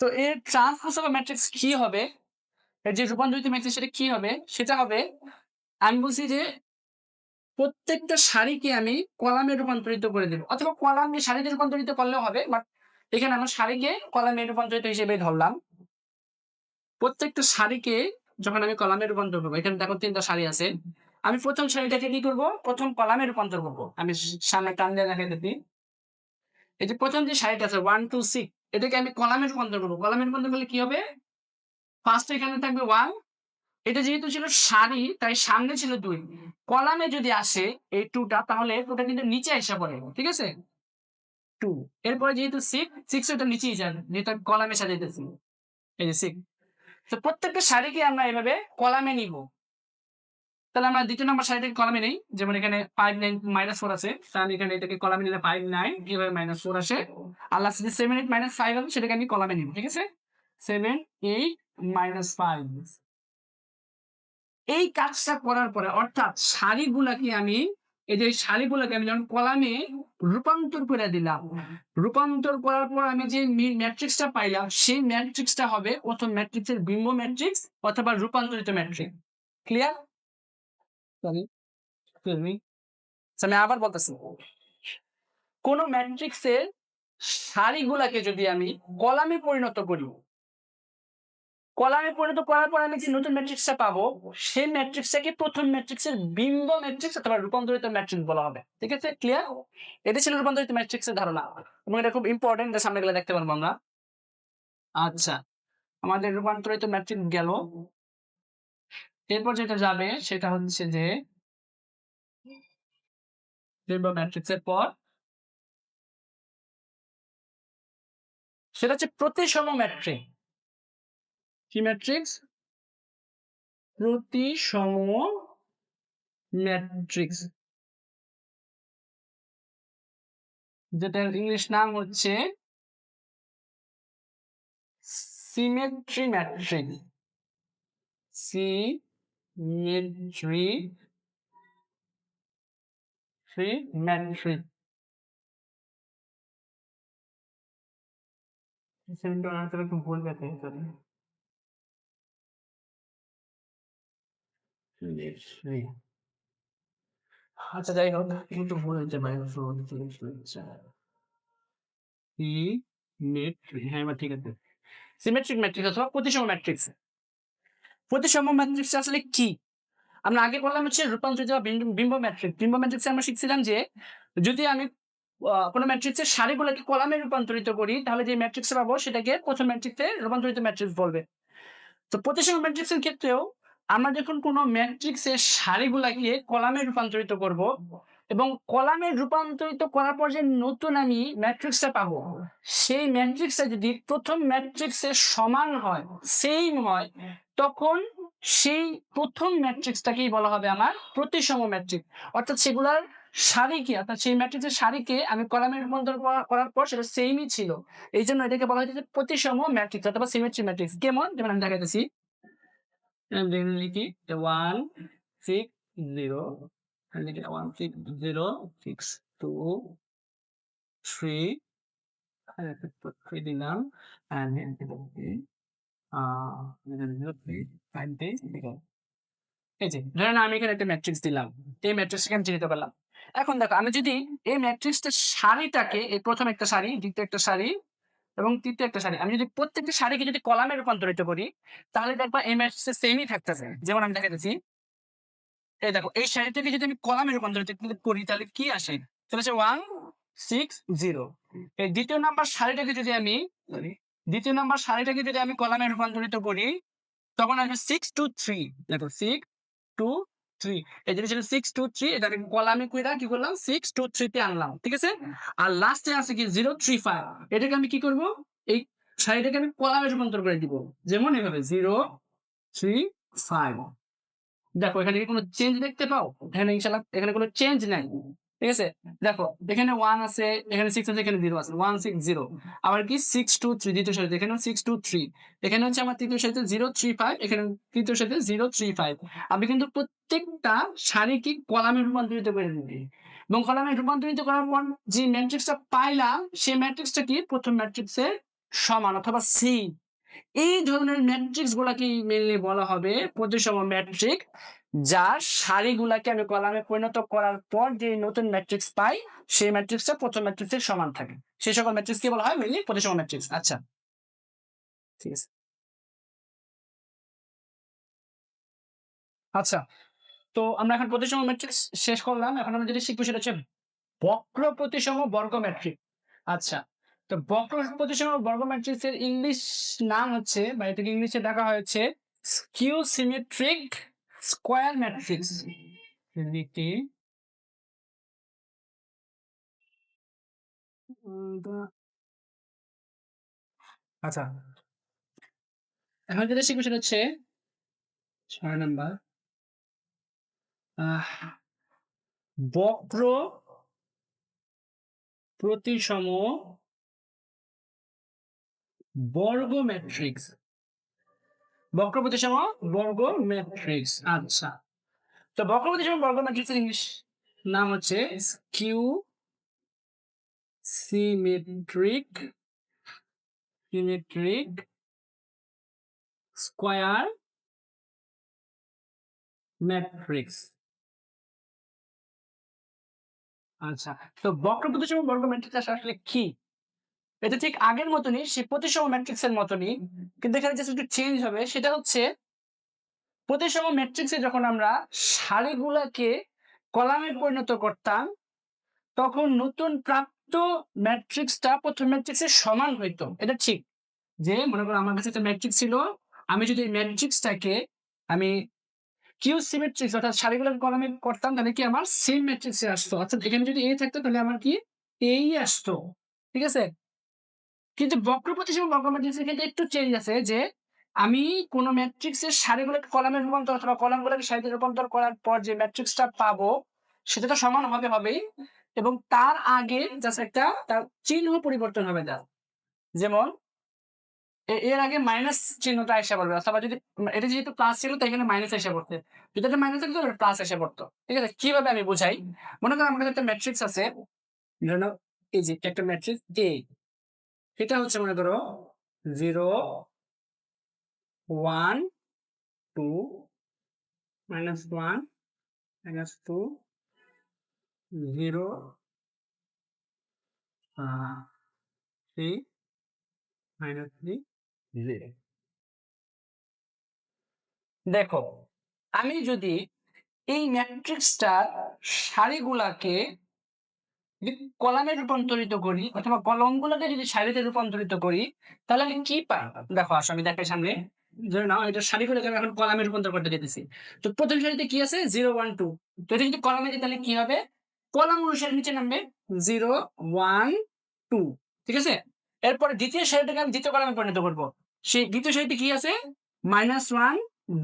তো এর ট্রান্সপোজ ম্যাট্রিক্স কি হবে, এর যে রূপান্তরিত ম্যাট্রিক্স সেটা কি হবে, সেটা হবে, আমি বলছি যে প্রত্যেকটা সারিকে আমি কলামে রূপান্তরিত করে দেব, অথবা কলামে সারিতে রূপান্তরিত করলেও হবে, বাট এখানে আমরা সারিকে কলামে রূপান্তরিত হিসেবে ধরলাম। প্রত্যেকটা সারিকে যখন আমি কলামে রূপান্তর করবো, এখানে দেখো 3টা সারি আছে, আমি প্রথম সারিটাকে কি করব, প্রথম কলামে রূপান্তর করব। আমি সামনে টান দিয়ে দেখাই দিচ্ছি, এই যে প্রথম যে সারিটা আছে 1 2 6, এটাকে আমি কলামে রূপান্তর করবো। কলামে রূপান্তর করলে কি হবে, ফার্স্টে এখানে থাকবে 1, এটা যেহেতু ছিল সারি তাই সামনে ছিল 2, কলামে যদি আসে এই 2টা, তাহলে 2টা কিন্তু নিচে এসে পড়ে, ঠিক আছে? 2, এরপরে যেহেতু 6 ওটা নিচেই যাবে, যেহেতু আমি কলামে সাজাইতেছি, এই যে 6। তো প্রত্যেকটা সারিকে আমরা এভাবে কলামে নিব। তাহলে আমরা দ্বিতীয় নম্বর সারিটাকে কলামে নেই, যেমন এখানে 5 9 -4 আছে, তাহলে এখানে এটাকে কলামে নিলে 5 9 এভাবে -4 আসে। আর লাস্টে যে 7 8 -5 হবে সেটাকে আমি কলামে নিব, ঠিক আছে? 7 8 -5। এই কাজটা করার পরে, অর্থাৎ সারিগুলাকে আমি, এই যে সারিগুলাকে আমি যখন কলামে রূপান্তর করে দিলাম, রূপান্তর করার পর আমি যে ম্যাট্রিক্সটা পাইলাম, সেই ম্যাট্রিক্সটা হবে প্রথম ম্যাট্রিক্সের বিম্ব ম্যাট্রিক্স অথবা রূপান্তরিত ম্যাট্রিক্স। ক্লিয়ার? সরি, আমি আবার বলতেছি, কোন ম্যাট্রিক্সের সারিগুলাকে যদি আমি কলামে পরিণত করি, কলামে পরিণত করার পর আমি যে নতুন ম্যাট্রিক্সটা পাবো, সেই ম্যাট্রিক্সটাকে প্রথম ম্যাট্রিক্সের বিম্ব ম্যাট্রিক্স অথবা রূপান্তরিত ম্যাট্রিক্স বলা হবে, ঠিক আছে? ক্লিয়ার? এটা ছিল রূপান্তরিত ম্যাট্রিক্সের ধারণা, এবং এটা খুব ইম্পর্টেন্ট, এটা সামনে গেলে দেখতে পারবো আমরা। আচ্ছা, আমাদের রূপান্তরিত ম্যাট্রিক্স গেল, এরপর যেটা যাবে সেটা হচ্ছে যে বিম্ব ম্যাট্রিক্সের পর সেটা হচ্ছে প্রতিসম ম্যাট্রিক্স। কি ম্যাট্রিক্স? প্রতিসম ম্যাট্রিক্স, যেটার ইংলিশ নাম হচ্ছে সিমেট্রি ম্যাট্রিক্স। Symmetry matrix. একটু ভুল গেছে, আচ্ছা যাই হোক, একটু ভুল হয়েছে ভাই। সিমেট্রি, হ্যাঁ এবার ঠিক আছে। সিমেট্রিক ম্যাট্রিক্স অথবা প্রতিসম ম্যাট্রিক্স। প্রতিসম ম্যাট্রিক্স আসলে কি? আমরা আগে বললাম হচ্ছে রূপান্তরিত বা বিম্ব ম্যাট্রিক্স। বিম্ব ম্যাট্রিক্সে আমরা শিখছিলাম যে যদি আমি কোন ম্যাট্রিক্সের সারিগুলোকে কলামে রূপান্তরিত করি, তাহলে যে ম্যাট্রিক্স পাবো সেটাকে প্রথম ম্যাট্রিক্সে রূপান্তরিত ম্যাট্রিক্স বলবে। তো প্রতিসম ম্যাট্রিক্সের ক্ষেত্রেও আমরা যখন কোনো ম্যাট্রিক্সের সারিগুলাকে কলামে রূপান্তরিত করব, এবং কলামে রূপান্তরিত করার পর যে নতুন আমি ম্যাট্রিক্সটা পাবো, সেই ম্যাট্রিক্সটা যদি প্রথম ম্যাট্রিক্সের সমান হয়, সেম হয়, তখন সেই প্রথম ম্যাট্রিক্সটাকেই বলা হবে আমার প্রতিসম ম্যাট্রিক্স। অর্থাৎ সেগুলার সারিকে, অর্থাৎ সেই ম্যাট্রিক্সের সারিকে আমি কলামে রূপান্তর করার পর সেটা সেমই ছিল, এই জন্য এটাকে বলা হচ্ছে প্রতিসম ম্যাট্রিক্স অথবা সিমেট্রি ম্যাট্রিক্স। কেমন? যেমন আমি দেখাইতেছি, লিখি 1 6 0, 1 6 0 6 2 3 দিলাম, এই যে ধরেন আমি এখানে একটা ম্যাট্রিক্স দিলাম, এই ম্যাট্রিক্সকে আমি চিহ্নিত করলাম। এখন দেখো, আমি যদি এই ম্যাট্রিক্সটার সারিটাকে, এই প্রথম একটা সারি, দ্বিতীয় একটা সারি, এবং তৃতীয় একটা সারি। আমি যদি প্রত্যেকটা সারিকে যদি কলামে রূপান্তরিত করি তাহলে দেখবা এই ম্যাট্রিক্সে সেমই থাকতেছে। যেমন আমি দেখাইতেছি, এই দেখো এই সারিটাকে যদি আমি কলামে রূপান্তরিত করি তাহলে কি আসে? তাহলে হচ্ছে 1 6 0। এই দ্বিতীয় নাম্বার সারিটাকে যদি আমি কলামে রূপান্তরিত করি তখন আসবে 6 2 3। দেখো 6 2 3, এই জিনিস 6 2 3, এটা আমি কলামে কইরা কি করলাম 6 2 3 তে আনলাম, ঠিক আছে। আর লাস্টে আছে কি 0 3 5, এটাকে আমি কি করব, এই সারিটাকে আমি কলামে রূপান্তর করে দিব, যেমন এভাবে 0 3 5। দেখো এখানে কি কোনো চেঞ্জ দেখতে পাও? এখানে ইনশাআল্লাহ এখানে কোনো চেঞ্জ নাই, ঠিক আছে। দেখো এখানে 1 আছে, এখানে 6 আছে, এখানে 0 আছে, 1 6 0। আবার কি 6 2 3 দ্বিতীয় সারিতে, এখানে 6 2 3, এখানে হচ্ছে আমার তৃতীয় সারিতে 0 3 5, এখানে তৃতীয় সারিতে 0 3 5। আমি কিন্তু প্রত্যেকটা সারি কি কলামে রূপান্তরিত করে দিই, এবং কলামে রূপান্তরিত করার পর যে ম্যাট্রিক্সটা পাইলাম সেই ম্যাট্রিক্সটা কি প্রথম ম্যাট্রিক্সের সমান অথবা সেম। এই ধরনের ম্যাট্রিক্স গুলাকে মেইনলি বলা হবে প্রতিসম ম্যাট্রিক্স, যার সারিগুলাকে আমি কলামে পরিণত করার পর যে নতুন ম্যাট্রিক্স পাই সেই ম্যাট্রিক্সটা প্রথম ম্যাট্রিক্সের সমান থাকে। সেই সকল ম্যাট্রিক্সকে বলা হয় মেইনলি প্রতিসম ম্যাট্রিক্স। আচ্ছা, ঠিক আছে। আচ্ছা, তো আমরা এখন প্রতিসম ম্যাট্রিক্স শেষ করলাম। এখন আমরা যেটা শিখবো সেটা হচ্ছে বক্র প্রতিসম বর্গ ম্যাট্রিক্স। আচ্ছা, তো বক্র প্রতিসম বর্গ ম্যাট্রিক্সের ইংলিশ নাম হচ্ছে, বা এটাকে ইংলিশে ডাকা হয়েছে স্কিউ সিমেট্রিক স্কয়ার ম্যাট্রিক্স। রীতি আচ্ছা, এখন যেটা শিখবো সেটা হচ্ছে 6 নাম্বার বক্র প্রতিসম বর্গ ম্যাট্রিক্স। বক্র প্রতিসম বর্গ ম্যাট্রিক্স। আচ্ছা, তো বক্র প্রতিসম বর্গ ম্যাট্রিক্সের ইংলিশ নাম হচ্ছে স্কিউ সিমেট্রিক স্কয়ার ম্যাট্রিক্স। আচ্ছা, তো বক্র প্রতিসম বর্গ ম্যাট্রিক্স আসলে কি? এটা ঠিক আগের মতনই, সেই প্রতিসম ম্যাট্রিক্সের মতনই, কিন্তু এখানে জাস্ট একটু চেঞ্জ হবে। সেটা হচ্ছে প্রতিসম ম্যাট্রিক্সে যখন আমরা সারিগুলাকে কলামে পরিণত করতাম তখন নতুন প্রাপ্ত ম্যাট্রিক্সটা প্রথম ম্যাট্রিক্সের সমান হইতো। এটা ঠিক যে মনে করো আমার কাছে একটা ম্যাট্রিক্স ছিল, আমি যদি এই ম্যাট্রিক্সটাকে আমি কিউ সিমেট্রিক্স অর্থাৎ সারিগুলোকে কলামে করতাম তাহলে কি আমার সেম ম্যাট্রিক্সে আসতো। অর্থাৎ এখানে যদি এ থাকতো তাহলে আমার কি এই আসতো, ঠিক আছে। কিন্তু বক্র প্রতিসম বক্র ম্যাট্রিক্সের ক্ষেত্রে একটু চেঞ্জ আছে, যে আমি কোন ম্যাট্রিক্সের সারিগুলোকে কলামে রূপান্তর অথবা কলামগুলোকে সারিতে রূপান্তর করার পর যে ম্যাট্রিক্সটা পাবো সেটা তো সমান হবেই, এবং তার আগে জাস্ট একটা তার চিহ্ন পরিবর্তন হবে। যেমন এর আগে মাইনাস চিহ্নটা এসে পড়বে, অথবা যদি এটা যেহেতু প্লাস ছিল তাই এখানে মাইনাস এসে পড়তে, যদি এটা মাইনাস থাকতো প্লাস এসে পড়তো, ঠিক আছে। কিভাবে আমি বুঝাই, মনে করো আমার কাছে একটা ম্যাট্রিক্স আছে, ধরো এই যে একটা ম্যাট্রিক্স এ, এটা হচ্ছে মনে করো 0 1 2 -1 -2 0 3 -3 0। দেখো আমি যদি এই ম্যাট্রিক্সটার সারিগুলাকে যদি কলামে রূপান্তরিত করি অথবা কলমগুলোকে যদি সারিতে রূপান্তরিত করি তাহলে আমি কি পাই? দেখো আসো আমি দেখাই সামনে। ধরে নাও এটা সারিগুলোকে আমি এখন কলামে রূপান্তর করতে যেতেছি। তো প্রথম সারিতে কি আছে 0 1 2, তো এটা যদি কলামে দিই তাহলে কি হবে? কলাম অনুসারে নিচে নামবে 0 1 2, ঠিক আছে। এরপরে দ্বিতীয় সারিটাকে আমি দ্বিতীয় কলামে পরিণত করব। সেই দ্বিতীয় সারিতে কি আছে -1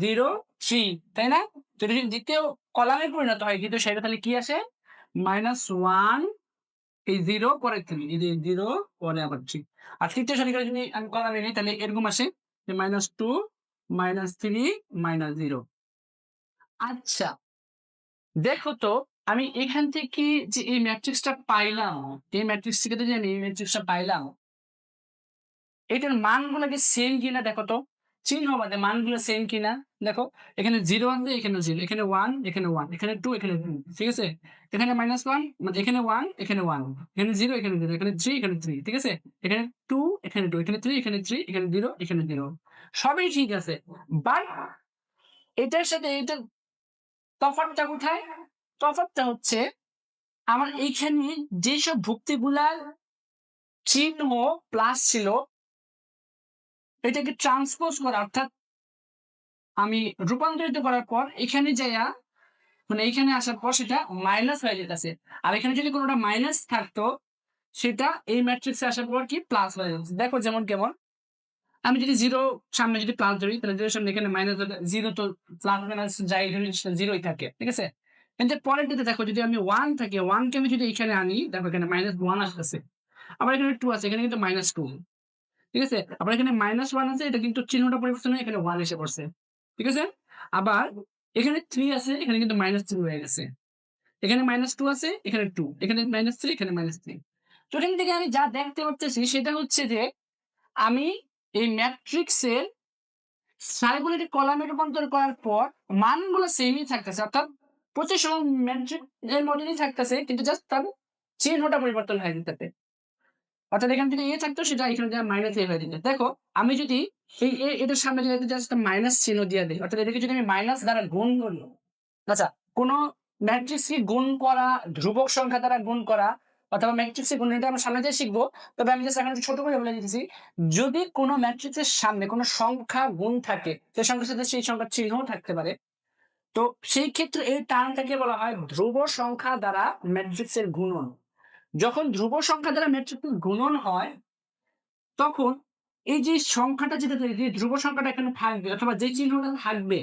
0 3, তাই না? তো এটা যদি দ্বিতীয় কলামে পরিণত হয় দ্বিতীয় সারিটা তাহলে কি আসে -1 এই 0 পরে 3, এই যে 0 পরে আবার 3। আর তৃতীয় সারিটা যদি আমি কলামে নিই তাহলে এরকম আসে যে -2 -3 -0। আচ্ছা, দেখো তো আমি এখান থেকে যে এই ম্যাট্রিক্সটা পাইলাম, এই ম্যাট্রিক্স থেকে যে আমি এই ম্যাট্রিক্সটা পাইলাম এটার মানগুলো কি সেম কিনা দেখো তো, চিহ্ন বাদে মানগুলো সেম কিনা দেখো। এখানে 0 আছে, এখানে 0, এখানে 1, এখানে 1, এখানে 2, এখানে 2, ঠিক আছে। এখানে -1 মানে এখানে 1, এখানে 1, এখানে 0, এখানে 0, এখানে 3, এখানে 3, ঠিক আছে। এখানে 2, এখানে 2, এখানে 3, এখানে 3, এখানে 0, এখানে 0 সবই ঠিক আছে। বাট এটার সাথে এটার তফাৎটা কোথায়? তফাৎটা হচ্ছে আমার এইখানে যেসব ভুক্তিগুলার চিহ্ন প্লাস ছিল এটাকে ট্রান্সপোজ করা অর্থাৎ আমি রূপান্তরিত করার পর এখানে যাইয়া মানে এইখানে আসার পর সেটা মাইনাস হয়ে যেতেছে। আর এখানে যদি কোনোটা মাইনাস থাকতো সেটা এই ম্যাট্রিক্সে আসার পর কি প্লাস হয়ে যাচ্ছে। দেখো যেমন কেমন আমি যদি জিরো সামনে যদি প্লাস ধরি তাহলে জিরোর সামনে এখানে মাইনাস জিরো তো প্লাস মাইনাস যাই ধরি জিরোই থাকে, ঠিক আছে। কিন্তু পরের দিকে দেখো যদি আমি ওয়ান থাকে ওয়ানকে আমি যদি এখানে আনি দেখো এখানে মাইনাস ওয়ান আসতেছে, আবার এখানে টু আছে এখানে কিন্তু মাইনাস টু, ঠিক আছে। আবার এখানে মাইনাস ওয়ান আছে এটা কিন্তু চিহ্নটা পরিবর্তন হয়ে এখানে ওয়ান এসে পড়ছে, ঠিক আছে। আবার এখানে থ্রি আছে এখানে কিন্তু মাইনাস থ্রি হয়ে গেছে, এখানে মাইনাস টু আছে এখানে টু, এখানে মাইনাস থ্রি এখানে মাইনাস থ্রি। তো এখান থেকে আমি যা দেখতে পাচ্ছি সেটা হচ্ছে যে আমি এই ম্যাট্রিক্সের সারিগুলোকে কলামে রূপান্তর করার পর মানগুলো সেমই থাকতেছে অর্থাৎ প্রতি সময় ম্যাট্রিক্স এর মডেলই থাকতেছে কিন্তু জাস্ট তার চিহ্নটা পরিবর্তন হয়ে যেতে। অর্থাৎ এখান থেকে এ থাকতো সেটা এখানে মাইনাস এ হয়ে দিতে। দেখো আমি যদি এই এটার সামনে যদি জাস্ট মাইনাস চিহ্ন দিয়ে দিই অর্থাৎ এটাকে যদি আমি মাইনাস দ্বারা গুণ করি, আচ্ছা কোনো ম্যাট্রিক্সকে গুণ করা ধ্রুবক সংখ্যা দ্বারা গুণ করা অথবা ম্যাট্রিক্সে গুণ এটা আমরা সামনে দিয়ে শিখবো। তবে আমি জাস্ট এখন ছোট করে বলে দিতেছি যদি কোনো ম্যাট্রিক্সের সামনে কোনো সংখ্যা গুণ থাকে সেই সংখ্যার সাথে সেই সংখ্যার চিহ্ন থাকতে পারে, তো সেই ক্ষেত্রে এই টার্মটাকে বলা হয় ধ্রুব সংখ্যা দ্বারা ম্যাট্রিক্সের গুণন। যখন ধ্রুব সংখ্যা দ্বারা ম্যাট্রিক্সের গুণন হয় তখন এই যে সংখ্যাটা যেটা যে ধ্রুব সংখ্যাটা এখানে থাকবে অথবা যে চিহ্নটা থাকবে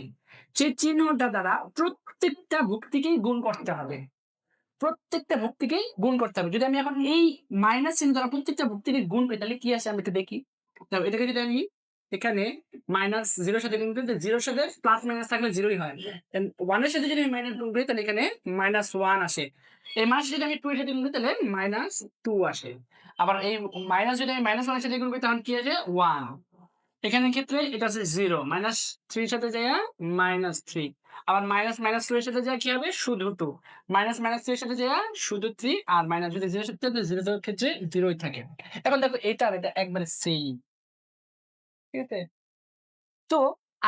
সেই চিহ্নটা দ্বারা প্রত্যেকটা ভুক্তিকেই গুণ করতে হবে, প্রত্যেকটা ভুক্তিকেই গুণ করতে হবে। যদি আমি এখন এই মাইনাস চিহ্ন দ্বারা প্রত্যেকটা ভুক্তিকে গুণ করি তাহলে কি আসে আমি একটু দেখি। এটাকে যদি আমি এখানে মাইনাস জিরোর সাথে গুণ করি জিরোর সাথে প্লাস মাইনাস থাকলে জিরোই হয়, ওয়ানের সাথে যদি আমি মাইনাস গুণ করি তাহলে এখানে মাইনাস ওয়ান আসে, এই মাইনাস যদি আমি টু এর সাথে গুণ করি তাহলে মাইনাস টু আসে। আবার এই মাইনাস যদি আমি মাইনাস ওয়ানের সাথে গুণ করি তখন কি আসে ওয়ান, এখানে ক্ষেত্রে এটা হচ্ছে জিরো মাইনাস থ্রির সাথে যায় মাইনাস থ্রি, আবার মাইনাস মাইনাস টু এর সাথে যায় কি হবে শুধু টু, মাইনাস মাইনাস থ্রি এর সাথে যায় শুধু থ্রি, আর মাইনাস যদি জিরোর সাথে জিরো জিরোর ক্ষেত্রে জিরোই থাকে। এখন দেখো এটা আর এটা একবারে সেম, ঠিক আছে। তো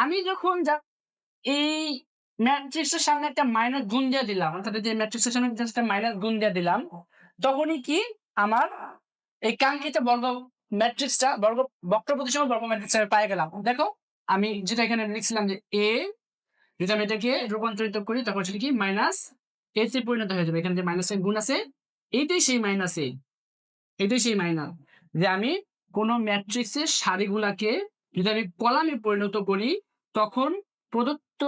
আমি যখন যা এই ম্যাট্রিক্সের সামনে একটা মাইনাস গুণ দিয়ে দিলাম অর্থাৎ যে ম্যাট্রিক্সের সামনে জাস্ট একটা মাইনাস গুণ দিয়ে দিলাম তখনই কি আমার এই কাঙ্ক্ষিত বর্গ ম্যাট্রিক্সটা বর্গ বক্র প্রতিসম বর্গ ম্যাট্রিক্স আমি পেয়ে গেলাম। দেখো আমি যেটা এখানে লিখছিলাম যে এ যদি আমি এটাকে রূপান্তরিত করি তখন সেটা কি মাইনাস এ তে পরিণত হয়ে যাবে, এখানে যে মাইনাস এর গুণ আছে এইটাই সেই মাইনাস এ, এটাই সেই মাইনাস যে আমি কোন ম্যাট্রিক্সের সারিগুলাকে যদি আমি কলামে পরিণত করি তখন প্রদত্ত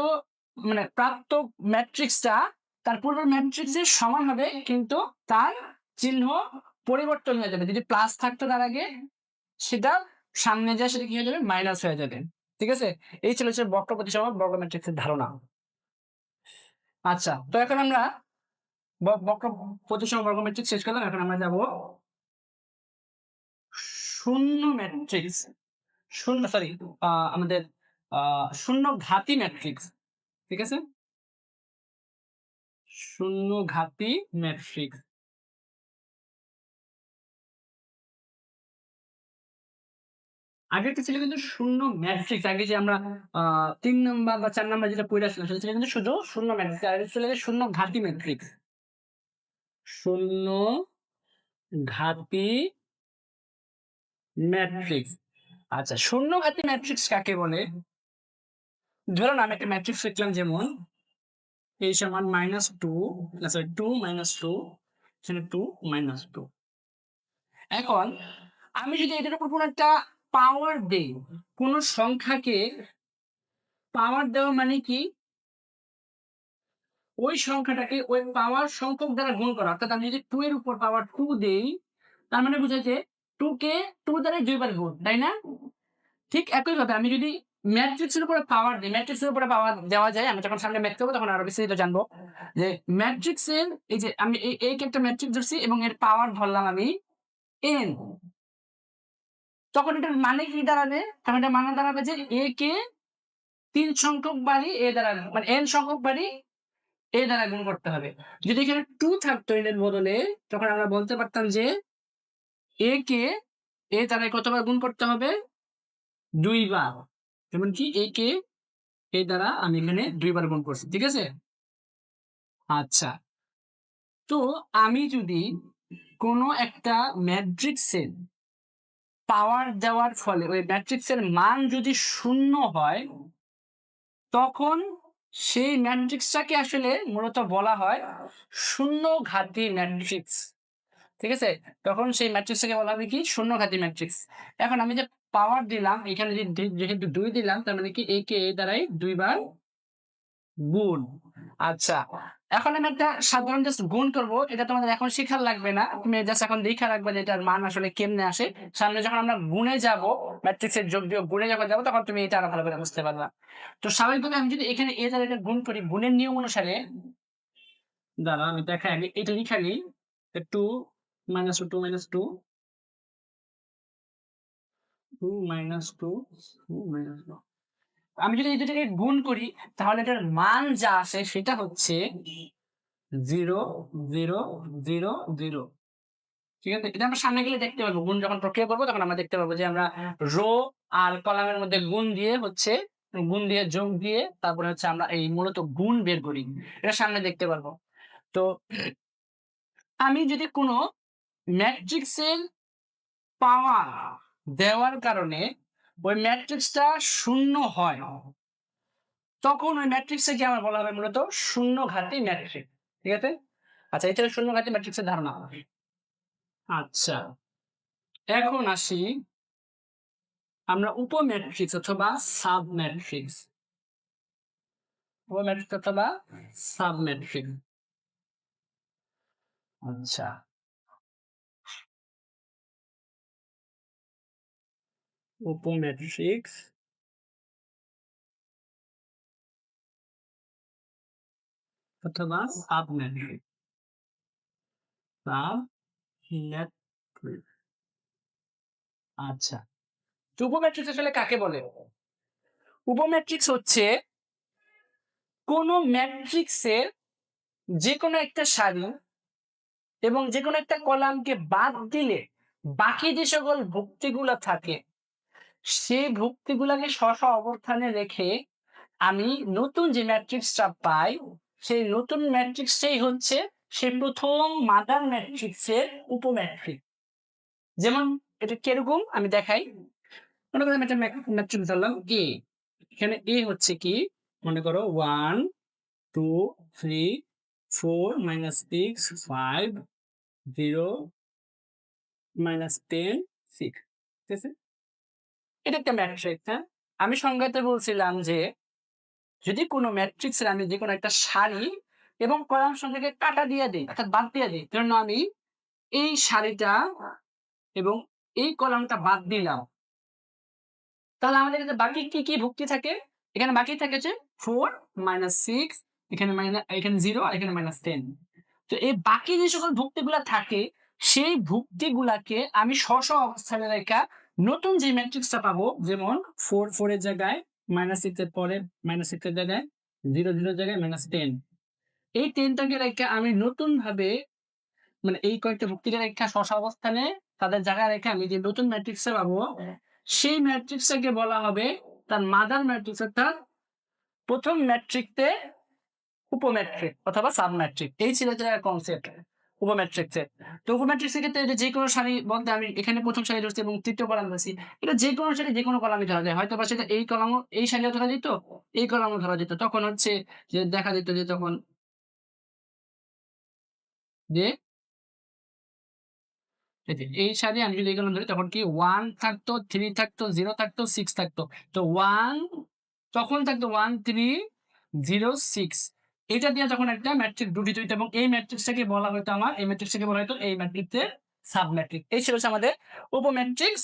মানে প্রাপ্ত ম্যাট্রিক্সটা তার পূর্বের ম্যাট্রিক্সের সমান হবে কিন্তু তার চিহ্ন পরিবর্তন হয়ে যাবে, যদি প্লাস থাকতো তার আগে সেটা সামনে যায় সেটা কি হয়ে যাবে মাইনাস হয়ে যাবে, ঠিক আছে। এই ছিল হচ্ছে বক্র প্রতিসম বর্গ ম্যাট্রিক্সের ধারণা। আচ্ছা তো এখন আমরা বক্র প্রতিসম বর্গ ম্যাট্রিক্স শেষ করলাম, এখন আমরা যাব শূন্য ম্যাট্রিক্স, শূন্য সরি আমাদের শূন্য ঘাতি ম্যাট্রিক্স, ঠিক আছে, শূন্য ঘাতি ম্যাট্রিক্স। আগে একটা ছিল কিন্তু শূন্য ম্যাট্রিক্স, আগে যে আমরা 3 নাম্বার বা 4 নাম্বার যেটা পড়ে আসলাম সেটা ছিল কিন্তু শুধু শূন্য ম্যাট্রিক্স, আর ছিল যে শূন্য ঘাতি ম্যাট্রিক্স, শূন্য ঘাতি ম্যাট্রিক্স। আচ্ছা শূন্য ঘাতি ম্যাট্রিক্স কাকে বলে? ধরুন আমি একটা ম্যাট্রিক্স লিখলাম যেমন a সমান -2 সরি 2 -2 এখানে 2 -2। এখন আমি যদি এটার উপর কোনো একটা পাওয়ার দেই, কোন সংখ্যাকে পাওয়ার দেওয়া মানে কি ওই সংখ্যাটাকে ওই পাওয়ার সংখ্যক দ্বারা গুণ করা, অর্থাৎ আমি যদি 2 এর উপর পাওয়ার 2 দেই তার মানে বোঝায় যে 2 কে 2 দ্বারা দুইবার গুণ, তাই না? ঠিক একই ভাবে আমি যদি ম্যাট্রিক্সের উপরে পাওয়ার দিই, ম্যাট্রিক্সের উপরে পাওয়ার দেওয়া যায়, আমি যখন সামনে ম্যাথ করবো তখন আরো বিস্তারিত জানবো যে ম্যাট্রিক্সের এই যে আমি এই একটা ম্যাট্রিক্স ধরছি এবং এর পাওয়ার ধরলাম আমি n, তখন এটার মানে কি দাঁড়াবে? তখন এটা মানে দাঁড়াবে যে a কে 3 সংখ্যক বারই a দ্বারা মানে n সংখ্যক বারই a দ্বারা গুণ করতে হবে। যদি এখানে 2 থাকতো n এর বদলে তখন আমরা বলতে পারতাম যে a কে এ দ্বারা কতবার গুণ করতে হবে? 2 বার। যেমন কি এ কে এ দ্বারা আমি এখানে 2 বার গুণ করছি, ঠিক আছে? আচ্ছা, তো আমি যদি কোনো একটা ম্যাট্রিক্সের পাওয়ার দেওয়ার ফলে ওই ম্যাট্রিক্সের মান যদি শূন্য হয়, তখন সেই ম্যাট্রিক্সটাকে আসলে মূলত বলা হয় শূন্যঘাতী ম্যাট্রিক্স। ঠিক আছে? তখন সেই ম্যাট্রিক্সটাকে বলা হবে কি? শূন্যঘাতী ম্যাট্রিক্স। এখন আমি যে পাওয়ার দিলাম এখানে যেহেতু 2 দিলাম, তার মানে কি এ কে এ দ্বারাই 2 বার গুণ। আচ্ছা, এখন আমি একটা সাধারণ জাস্ট গুণ করব। এটা তোমাদের এখন শিখার লাগবে না। তুমি জাস্ট এখন দেখে রাখবে যে এটার মান আসলে কেমনে আসে। সামনে যখন আমরা গুণে যাব, ম্যাট্রিক্সের যোগ বিয়োগ গুণে যখন যাব, তখন তুমি এটা আরো ভালো করে বুঝতে পারবা। তো স্বাভাবিকভাবে আমি যদি এখানে এ দ্বারা এটা গুণ করি গুণের নিয়ম অনুসারে, দাঁড়াও আমি দেখাই আগে এটা লিখে নিই। 2 minus 2 minus 2 2 minus 2 2 minus 2, আমি যদি এই দুটোকে গুণ করি তাহলে এটার মান যা আসে সেটা হচ্ছে 0 0 0 0। ঠিক আছে? এটা আমরা সামনে গেলে দেখতে পারবো। গুণ যখন প্রক্রিয়া করবো তখন আমরা দেখতে পারবো যে আমরা রো আর কলামের মধ্যে গুণ দিয়ে যোগ দিয়ে তারপরে হচ্ছে আমরা এই মূলত গুণ বের করি। এটা সামনে দেখতে পারবো। তো আমি যদি কোনো ম্যাট্রিক্সের পাওয়ার দেওয়ার কারণে ওই ম্যাট্রিক্সটা শূন্য হয়, তখন ওই ম্যাট্রিক্সটাকে আমার বলা হবে মূলত শূন্যঘাতী ম্যাট্রিক্স। ঠিক আছে? আচ্ছা, এটা হলো শূন্যঘাতী ম্যাট্রিক্সের ধারণা। আচ্ছা, এখন আসি আমরা উপম্যাট্রিক্স অথবা সাবম্যাট্রিক্স। উপম্যাট্রিক্স অথবা সাবম্যাট্রিক্স। আচ্ছা, উপম্যাট্রিক্স অথবা সাবম্যাট্রিক্স। সাবম্যাট্রিক্স। আচ্ছা, তো উপম্যাট্রিক্স আসলে কাকে বলে? উপম্যাট্রিক্স হচ্ছে কোন ম্যাট্রিক্সের যে কোনো একটা সারি এবং যে কোনো একটা কলামকে বাদ দিলে বাকি যে সকল ভুক্তিগুলো থাকে সেই ভুক্তিগুলোকে স্ব অবস্থানে রেখে আমি নতুন যে ম্যাট্রিক্সটা পাই, সেই নতুন ম্যাট্রিক্সটাই হচ্ছে সেই প্রথম মাদার ম্যাট্রিক্সের উপম্যাট্রিক্স। যেমন এটা কিরকম আমি দেখাই। মনে করো আমি একটা ম্যাট্রিক্স ধরলাম এ। এখানে এ হচ্ছে কি? মনে করো 1 2 3 4 -6 5 0 -10 6। ঠিক আছে? এটা একটা ম্যাট্রিক্স, হ্যাঁ? আমি সংজ্ঞাতে বলছিলাম যে যদি কোনো ম্যাট্রিক্সের আমি যে কোনো একটা সারি এবং কলাম সংখ্যাকে কাটা দিয়ে দিই অর্থাৎ বাদ দিয়ে দিই, ধরুন আমি এই সারিটা এবং এই কলামটা বাদ দিলাম, তাহলে আমাদের কাছে বাকি কি কি ভুক্তি থাকে? এখানে বাকি থাকে যে 4 -6, এখানে 0 আর এখানে -10। তো এই বাকি যে সকল ভুক্তিগুলা থাকে সেই ভুক্তিগুলাকে আমি স্ব অবস্থানে রেখা নতুন যে ম্যাট্রিক্সটা পাবো, যেমন 4 4 এর জায়গায় -6 এর পরে -6 এর জায়গায় 0 0 এর জায়গায় -10, এই 10 টাকে রেখে আমি নতুন ভাবে মানে এই কয়েকটা ভুক্তিকে রেখা স্ব অবস্থানে তাদের জায়গায় রেখে আমি যে নতুন ম্যাট্রিক্সটা পাবো সেই ম্যাট্রিক্সটাকে বলা হবে তার মাদার ম্যাট্রিক্স অর্থাৎ প্রথম ম্যাট্রিক্সে উপম্যাট্রিক অথবা সাবম্যাট্রিক। এই ছিল এটার কনসেপ্ট উপম্যাট্রিক্সের। তো উপম্যাট্রিক্সের ক্ষেত্রে এটা যে কোনো সারি বলতে আমি এখানে প্রথম সারি ধরছি এবং তৃতীয় কলাম ধরছি। এটা যে কোনো সারি যে কোনো কলামই ধরা যায়। হয়তো বা সেটা এই কলামও এই সারিও ধরা যেত, এই কলামও ধরা যেত। তখন হচ্ছে যে দেখা যেত যে তখন যে এই সারি আমি যদি এই কলাম ধরি তখন কি 1 থাকতো, 3 থাকতো, 0 থাকতো, 6 থাকতো। তো 1 তখন থাকতো 1 3 0 6। এটা দিয়ে যখন একটা ম্যাট্রিক্স গঠিত হইতো এবং এই ম্যাট্রিক্সটাকে বলা হতো এই ম্যাট্রিক্সটাকে বলা হতো এই ম্যাট্রিক্সের সাবম্যাট্রিক্স। এই ছিল হচ্ছে আমাদের উপম্যাট্রিক্স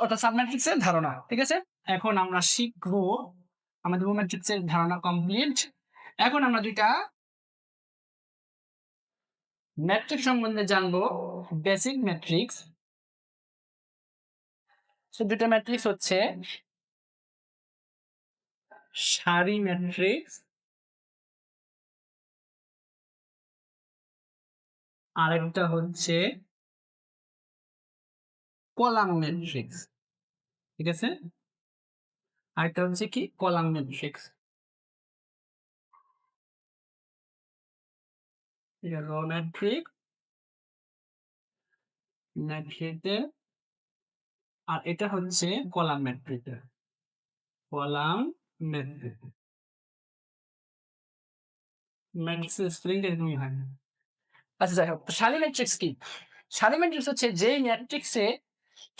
অর্থাৎ সাবম্যাট্রিক্সের ধারণা। ঠিক আছে? এখন আমরা শিখবো আমাদের উপম্যাট্রিক্সের ধারণা কমপ্লিট। এখন আমরা দুইটা ম্যাট্রিক্স সম্বন্ধে জানবো, বেসিক ম্যাট্রিক্স। দুইটা ম্যাট্রিক্স হচ্ছে সারি ম্যাট্রিক্স আরেকটা হচ্ছে কলাম ম্যাট্রিক্স, ঠিক আছে। আরেকটা হচ্ছে কি কলাম ম্যাট্রিক্স, রো ম্যাট্রিক্স ম্যাট্রিক্সে, আর এটা হচ্ছে কলাম ম্যাট্রিক্স, কলাম ম্যাট্রিক্স। ম্যাট্রিক্সের স্পেলিংটা এরকমই হয়। আচ্ছা যাই হোক, সারি ম্যাট্রিক্স কি? সারি ম্যাট্রিক্স হচ্ছে যে ম্যাট্রিক্সে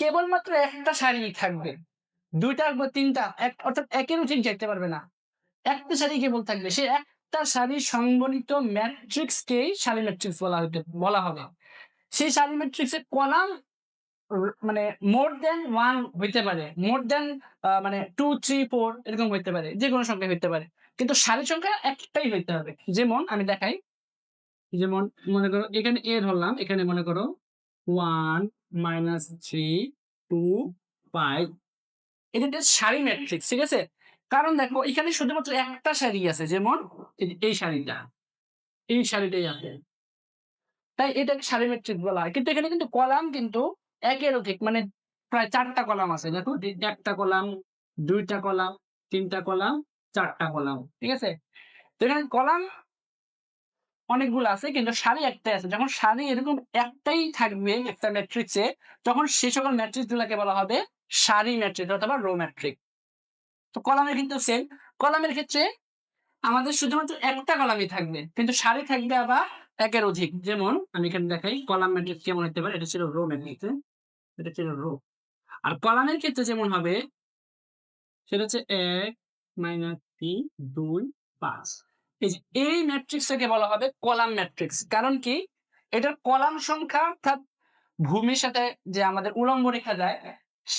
কেবলমাত্র একটা সারি থাকবে, দুইটা বা তিনটা, অর্থাৎ একের অধিক যেতে পারবে না, একটা সারি কেবল থাকবে, সে একটা সারি সংবলিত ম্যাট্রিক্সকেই সারি ম্যাট্রিক্স বলা হবে। সেই সারি ম্যাট্রিক্সের কলাম মানে মোর দেন ওয়ান হইতে পারে, মোর দেন মানে 2 3 4 এরকম হইতে পারে, যে কোনো সংখ্যা হইতে পারে, কিন্তু সারি সংখ্যা একটাই হইতে হবে। যেমন আমি দেখাই, যেমন মনে করো এখানে এ ধরলাম, এখানে মনে করো 1 -3 2 5, এটা একটা সারি ম্যাট্রিক্স, ঠিক আছে। কারণ দেখো এখানে শুধুমাত্র একটা সারি আছে, যেমন এই সারিটা, এই সারিটাই আছে, তাই এটাকে সারি ম্যাট্রিক্স বলা হয়। কিন্তু এখানে কিন্তু কলাম কিন্তু একের অধিক, মানে প্রায় 4টা কলাম আছে। দেখো একটা কলাম, 2টা কলাম, 3টা কলাম, 4টা কলাম, ঠিক আছে। তো এখানে কলাম অনেকগুলো আছে কিন্তু সারি একটাই আছে। যখন সারি এরকম একটাই থাকবে একটা ম্যাট্রিক্সে, তখন সে সকল ম্যাট্রিক্স গুলাকে বলা হবে সারি ম্যাট্রিক্স অথবা রো ম্যাট্রিক্স। তো কলামের কিন্তু সেম, কলামের ক্ষেত্রে আমাদের শুধুমাত্র একটা কলামই থাকবে, কিন্তু সারি থাকবে আবার একের অধিক। যেমন আমি এখানে দেখাই কলাম ম্যাট্রিক্স কেমন হতে পারে, এটা ছিল রো ম্যাট্রিক্স, এটা ছিল রো। আর কলামের ক্ষেত্রে যেমন হবে সেটা হচ্ছে 1 -3 2 5। এই ম্যাট্রিক্সটাকে বলা হবে কলাম ম্যাট্রিক্স। কারণ কি, এটার কলাম সংখ্যা অর্থাৎ ভূমির সাথে যে আমাদের উলম্ব রেখা যায়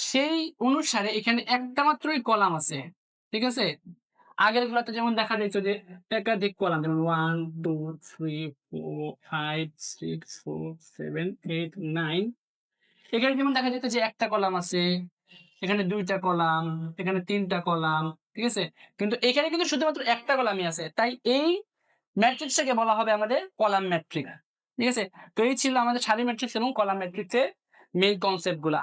সেই অনুসারে এখানে একটা মাত্রই কলাম আছে, ঠিক আছে। আগের গুলাতে যেমন দেখা যাইতো যে একাধিক কলাম, যেমন 1 2 3 4 5 6 4 7 8 9, এখানে যেমন দেখা যেত যে একটা কলাম আছে, এখানে 2টা কলাম, এখানে 3টা কলাম, ঠিক আছে। কিন্তু এখানে কিন্তু শুধুমাত্র একটা কলামই আছে, তাই এই ম্যাট্রিক্সটাকে বলা হবে আমাদের কলাম ম্যাট্রিক্স, ঠিক আছে। তো এই ছিল আমাদের সারি ম্যাট্রিক্স এবং কলাম ম্যাট্রিক্সের মেইন কনসেপ্ট গুলা।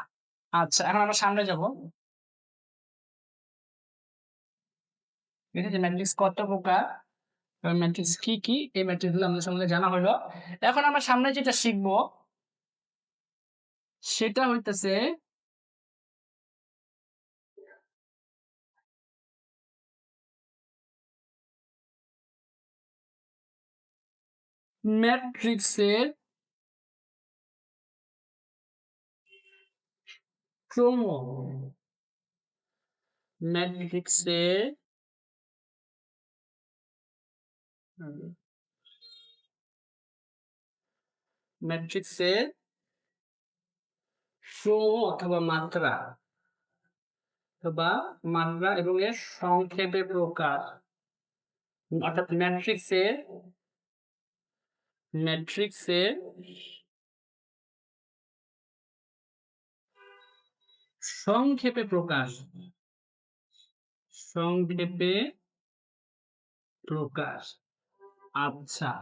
আচ্ছা, এখন আমরা সামনে যাব। ঠিক আছে, ম্যাট্রিক্স কত প্রকার, ম্যাট্রিক্স কি কি, এই ম্যাট্রিক্স গুলো আমাদের সম্বন্ধে জানা হলো। এখন আমরা সামনে যেটা শিখবো সেটা হইতেছে ম্যাট্রিক্সের ক্রম, ম্যাট্রিক্সের ম্যাট্রিক্সের ক্রম অথবা মাত্রা, এবং এর সংক্ষেপে প্রকার, অর্থাৎ ম্যাট্রিক্সের সংক্ষেপে প্রকাশ, সংক্ষেপে প্রকাশ। আচ্ছা,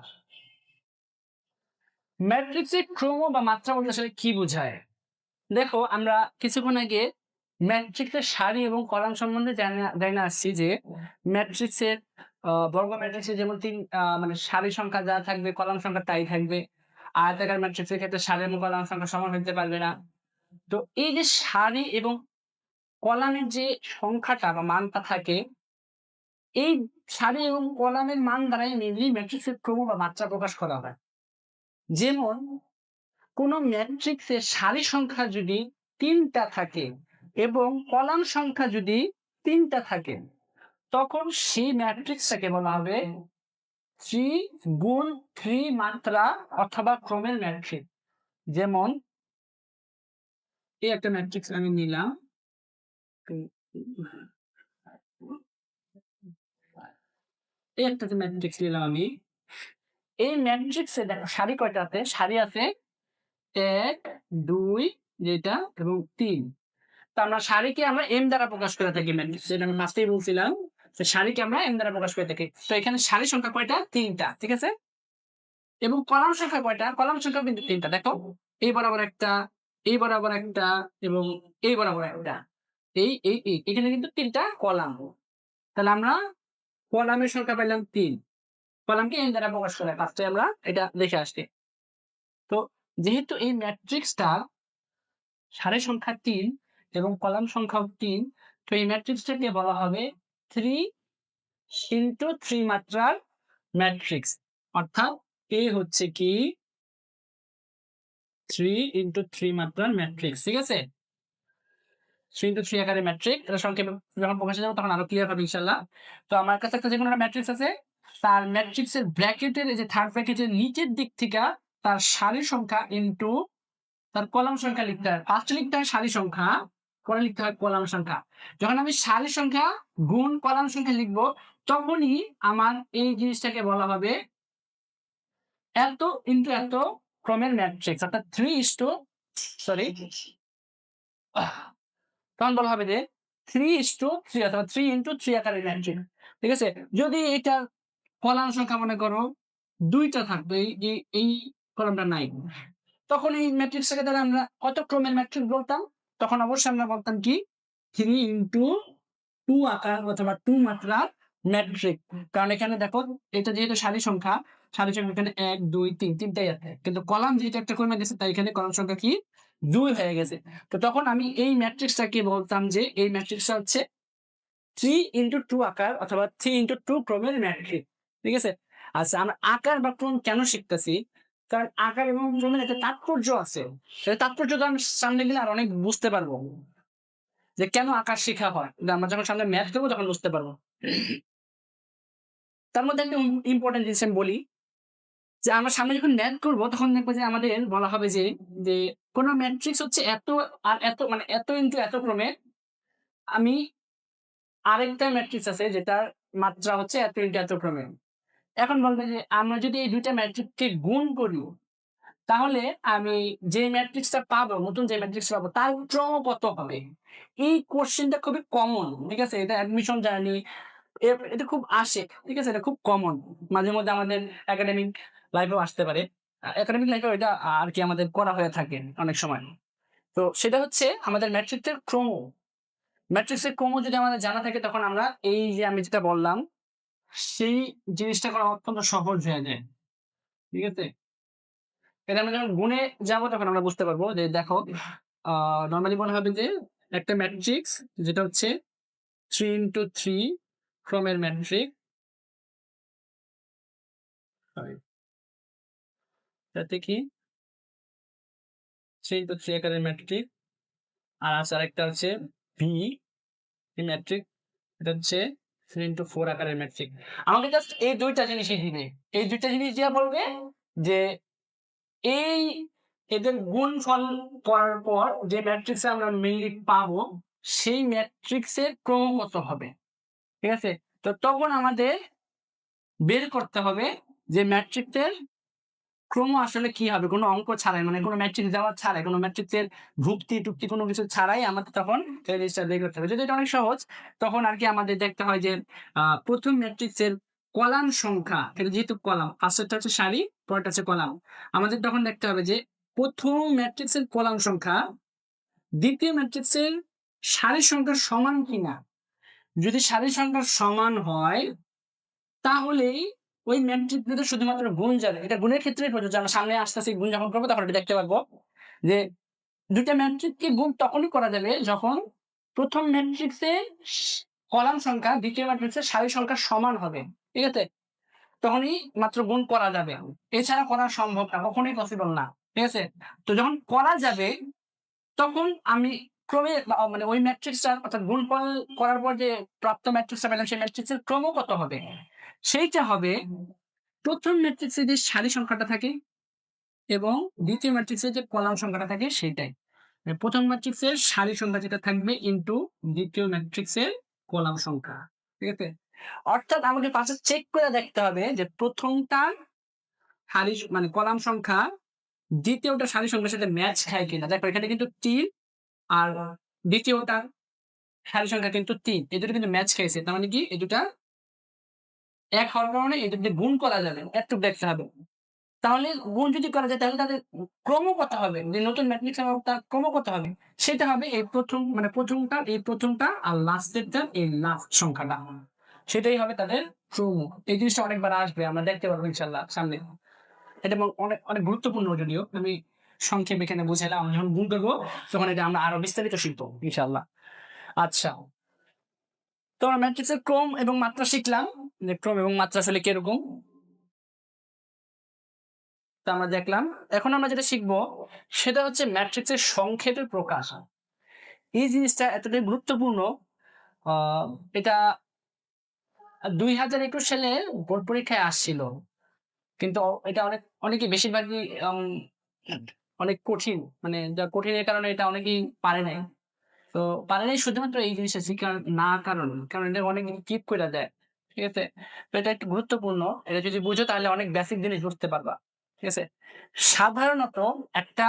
ম্যাট্রিক্সের ক্রম বা মাত্রা বলতে আসলে কি বোঝায়? দেখো আমরা কিছুক্ষণ আগে ম্যাট্রিক্সের সারি এবং কলাম সম্বন্ধে জানা আসছি যে ম্যাট্রিক্সের বর্গ ম্যাট্রিক্সে যেমন মানে সারি সংখ্যা যা থাকবে কলাম সংখ্যা তাই থাকবে। আয়তাকার ম্যাট্রিক্সের ক্ষেত্রে সারি এবং কলাম সংখ্যা সমান হতে পারবে না। তো এই যে সারি এবং কলামের যে সংখ্যাটা বা মানটা থাকে, এই সারি এবং কলামের মান দ্বারাই মেনলি ম্যাট্রিক্সের ক্রম বা মাত্রা প্রকাশ করা হয়। যেমন কোন ম্যাট্রিক্সের সারি সংখ্যা যদি 3টা থাকে এবং কলাম সংখ্যা যদি 3টা থাকে, তখন সেই ম্যাট্রিক্সটাকে বলা হবে 3 × 3 মাত্রা অথবা ক্রমের ম্যাট্রিক্স। যেমন এই একটা ম্যাট্রিক্স আমি নিলাম, এই একটা ম্যাট্রিক্স নিলাম আমি। এই ম্যাট্রিক্সে দেখো সারি কয়টা আছে, সারি আছে 1 2 যেটা এবং 3। তো আমরা সারিকে আমরা m দ্বারা প্রকাশ করে থাকি, ম্যাট্রিক্স যেটা আমি মাসেই বলছিলাম যে সারিকে আমরা m দ্বারা প্রকাশ করে থাকি। তো এখানে সারি সংখ্যা কয়টা, 3টা, ঠিক আছে। এবং কলাম সংখ্যা কয়টা, কলাম সংখ্যা কিন্তু 3টা। দেখো এই বরাবর একটা, এই বরাবর একটা এবং এই বরাবর একটা। এখানে কিন্তু ৩ টা কলাম। তাহলে আমরা কলামের সংখ্যা পাইলাম ৩। কলামকে n দ্বারা প্রকাশ করে ফার্স্টে আমরা এটা দেখে আসছি। তো যেহেতু এই ম্যাট্রিক্সটা সারির সংখ্যা ৩ এবং কলাম সংখ্যাও ৩, তো এই ম্যাট্রিক্সটাকে বলা হবে 3 into 3 মাত্রার ম্যাট্রিক্স। অর্থাৎ এ হচ্ছে কি 3 into 3 মাত্রার ম্যাট্রিক্স। ঠিক আছে? 3 into 3 আকারের ম্যাট্রিক্স। এটা সংক্ষেপে যখন প্রকাশে যাব তখন আরো ক্লিয়ার হবে ইনশাআল্লাহ। তো আমার কাছে একটা যেকোনো একটা ম্যাট্রিক্স আছে। তার ম্যাট্রিক্সের ব্র্যাকেটের এই যে থার্ড ব্র্যাকেটের নিচের দিক থেকে তার সারির সংখ্যা ইনটু তার কলাম সংখ্যা লিখতে হয়। ফার্স্টে লিখতে হয় সারি সংখ্যা, পরে লিখতে হয় কলাম সংখ্যা। যখন আমি সারি সংখ্যা গুণ কলাম সংখ্যা লিখব, তখনই আমার এই জিনিসটাকে বলা হবে এত ইনটু এত ক্রমের ম্যাট্রিক্স। অর্থাৎ 3 is to সরি তখন বলা হবে যে 3 is to 3 অথবা 3 into 3 আকারের ম্যাট্রিক্স। ঠিক আছে? যদি এটার কলাম সংখ্যা মনে করো ২ টা থাকতো, এই কলামটা নাই। তখন এই ম্যাট্রিক্সটাকে দ্বারা আমরা কত ক্রমের ম্যাট্রিক্স বলতাম? তখন অবশ্যই আমরা বলতাম কি 3 into 2 আকার অথবা 2 মাত্রার ম্যাট্রিক্স। কারণ এখানে দেখো এটা যেহেতু সারি সংখ্যা এখানে ১, ২, ৩ তিনটাই আছে। কিন্তু কলাম যেহেতু একটা কমে গেছে তাই এখানে কলাম সংখ্যা কি ২ হয়ে গেছে। তো তখন আমি এই ম্যাট্রিক্সটাকে বলতাম যে এই ম্যাট্রিক্সটা হচ্ছে 3 into 2 আকার অথবা 3 into 2 ক্রমের ম্যাট্রিক্স। ঠিক আছে? আচ্ছা, আমরা আকার বা ক্রম কেন শিখতেছি? কারণ আকার এবং ক্রমের একটা তাৎপর্য আছে। সেই তাৎপর্যটা আমি সামনে গেলে আরো অনেক বুঝতে পারবো। যে কেন আকার শেখা হয়? আমরা যখন সামনে ম্যাথ করব তখন বুঝতে পারবো। তার মধ্যে একটা ইম্পোর্টেন্ট জিনিস আমি বলি যে আমরা সামনে যখন ম্যাথ করব তখন দেখবো যে আমাদের বলা হবে যে কোন ম্যাট্রিক্স হচ্ছে এত আর এত মানে এত ইনটু এত ক্রমে আমি আরেকটা ম্যাট্রিক্স আছে যেটার মাত্রা হচ্ছে এত ইনটু এত ক্রমে। এখন বলবে যে আমরা যদি এই ২ টা ম্যাট্রিক্সকে গুণ করি তাহলে আমি যে ম্যাট্রিক্সটা পাবো, নতুন যে ম্যাট্রিক্সটা পাবো তার ক্রম কত হবে? এই কোয়েশ্চেনটা খুবই কমন। ঠিক আছে? এটা অ্যাডমিশন জার্নি এটা খুব আসে। ঠিক আছে? এটা খুব কমন। মাঝে মধ্যে আমাদের একাডেমিক লাইফেও আসতে পারে। একাডেমিক লাইফেও এটা আর কি আমাদের করা হয়ে থাকে অনেক সময়। তো সেটা হচ্ছে আমাদের ম্যাট্রিক্সের ক্রম। ম্যাট্রিক্সের ক্রম যদি আমাদের জানা থাকে তখন আমরা এই যে আমি যেটা বললাম সেই জিনিসটা করা অত্যন্ত সহজ হয়ে যায়। ঠিক আছে? এটা আমরা যখন গুণে যাবো তখন আমরা বুঝতে পারবো যে দেখো আ নরমালি মনে হবে যে একটা ম্যাট্রিক্স যেটা হচ্ছে 3 into 3 ক্রমের ম্যাট্রিক্স সরি এটাতে কি 3 into 3 আকারের ম্যাট্রিক্স আর আছে আরেকটা হচ্ছে V ম্যাট্রিক্স এটা হচ্ছে 3 into 4 আকারের ম্যাট্রিক্স। আমাকে জাস্ট এই ২ টা জিনিসই দিবে। এই ২ টা জিনিস দিয়া বলবে যে এই এদের গুণফল করার পর যে ম্যাট্রিক্সে আমরা মেইনলি পাবো সেই ম্যাট্রিক্সের ক্রম কত হবে। ঠিক আছে? তো তখন আমাদের বের করতে হবে যে ম্যাট্রিক্সের ক্রম আসলে কি হবে? কোন অঙ্ক ছাড়াই মানে কোন ম্যাট্রিক্স দেওয়া ছাড়াই, কোন ম্যাট্রিক্সের ভুক্তি-টুক্তি কোন কিছু ছাড়াই আমাদের তখন এই জিনিসটা বের করতে হবে। যদি এটা অনেক সহজ তখন আরকি আমাদের দেখতে হয় যে ১ম ম্যাট্রিক্সের কলাম সংখ্যা, এটা যেহেতু কলাম, ফার্স্টেরটা হচ্ছে সারি, পরেরটা হচ্ছে কলাম। আমাদের তখন দেখতে হবে যে ১ম ম্যাট্রিক্সের কলাম সংখ্যা ২য় ম্যাট্রিক্সের সারির সংখ্যার সমান কিনা? যদি সারির সংখ্যা সমান হয় তাহলেই ওই ম্যাট্রিক্স দুটো শুধুমাত্র গুণ যাবে। এটা গুণের ক্ষেত্রেই প্রযোজ্য। আমরা সামনে আসতেছি গুণ যখন করব তখন এটা দেখতে পারবো যে ২ টা ম্যাট্রিক্সকে গুণ তখনই করা যাবে যখন ১ম ম্যাট্রিক্সের কলাম সংখ্যা ২য় ম্যাট্রিক্সের সারি সংখ্যার সমান হবে। ঠিক আছে? তখনই মাত্র গুণ করা যাবে। এছাড়া করা সম্ভব না। কখনোই পসিবল না। ঠিক আছে? তো যখন করা যাবে তখন আমি ক্রমে মানে ওই ম্যাট্রিক্সটার অর্থাৎ গুণফল করার পর যে প্রাপ্ত ম্যাট্রিক্সটা পেলাম সেই ম্যাট্রিক্সের ক্রম কত হবে? সেইটা হবে ১ম ম্যাট্রিক্সে যে সারি সংখ্যাটা থাকে এবং ২য় ম্যাট্রিক্সে যে কলাম সংখ্যাটা থাকে সেইটাই। ১ম ম্যাট্রিক্সের সারি সংখ্যা যেটা থাকবে ইনটু ২য় ম্যাট্রিক্সের কলাম সংখ্যা। ঠিক আছে? অর্থাৎ আমাকে পাশে চেক করে দেখতে হবে যে ১ম টার মানে কলাম সংখ্যা ২য়টা সারি সংখ্যার সাথে ম্যাচ খায় কিনা। দেখো এখানে কিন্তু ৩ আর ২য়টার সারি সংখ্যা কিন্তু ৩। এই দুটো কিন্তু ম্যাচ খাইছে। তার মানে কি এই দুটা এক হওয়ার কারণে এই দুটো গুণ করা যাবে। একটু দেখতে হবে। তাহলে গুণ যদি করা যায় তাহলে তাদের ক্রম কত হবে, যে নতুন ম্যাট্রিক্স হবে তার ক্রম কত হবে, সেটা হবে এই প্রথম মানে প্রথমটা আর লাস্টেরটা এই লাস্ট সংখ্যাটা, সেটাই হবে তাদের ক্রম। এই জিনিসটা অনেকবার আসবে, আমরা দেখতে পারবো ইনশাল্লাহ সামনে। এটা এবং অনেক অনেক গুরুত্বপূর্ণ, যদিও আমি সংক্ষেপে এখানে বুঝাইলাম। আমরা যখন গুণ করবো তখন এটা আমরা আরো বিস্তারিত শিখবো ইনশাল্লাহ। আচ্ছা, তো আমরা ম্যাট্রিক্সের ক্রম এবং মাত্রা শিখলাম, যে ক্রম এবং মাত্রা আসলে কিরকম তা আমরা দেখলাম। এখন আমরা যেটা শিখবো সেটা হচ্ছে ম্যাট্রিক্সের সংক্ষেপে প্রকাশ। এই জিনিসটা এতটাই গুরুত্বপূর্ণ, আহ, এটা 2021 সালে বোর্ড পরীক্ষায় আসছিল, কিন্তু এটা অনেকে বেশিরভাগই অনেক কঠিন, মানে যা কঠিনের কারণে এটা অনেকেই পারে নাই। তো পারে নাই শুধুমাত্র এই জিনিসটা শিখার না কারণ, কারণ এটা অনেক কিপ করে দেয়, ঠিক আছে। তো এটা একটু গুরুত্বপূর্ণ, এটা যদি বুঝো তাহলে অনেক বেসিক জিনিস বুঝতে পারবা, ঠিক আছে। সাধারণত একটা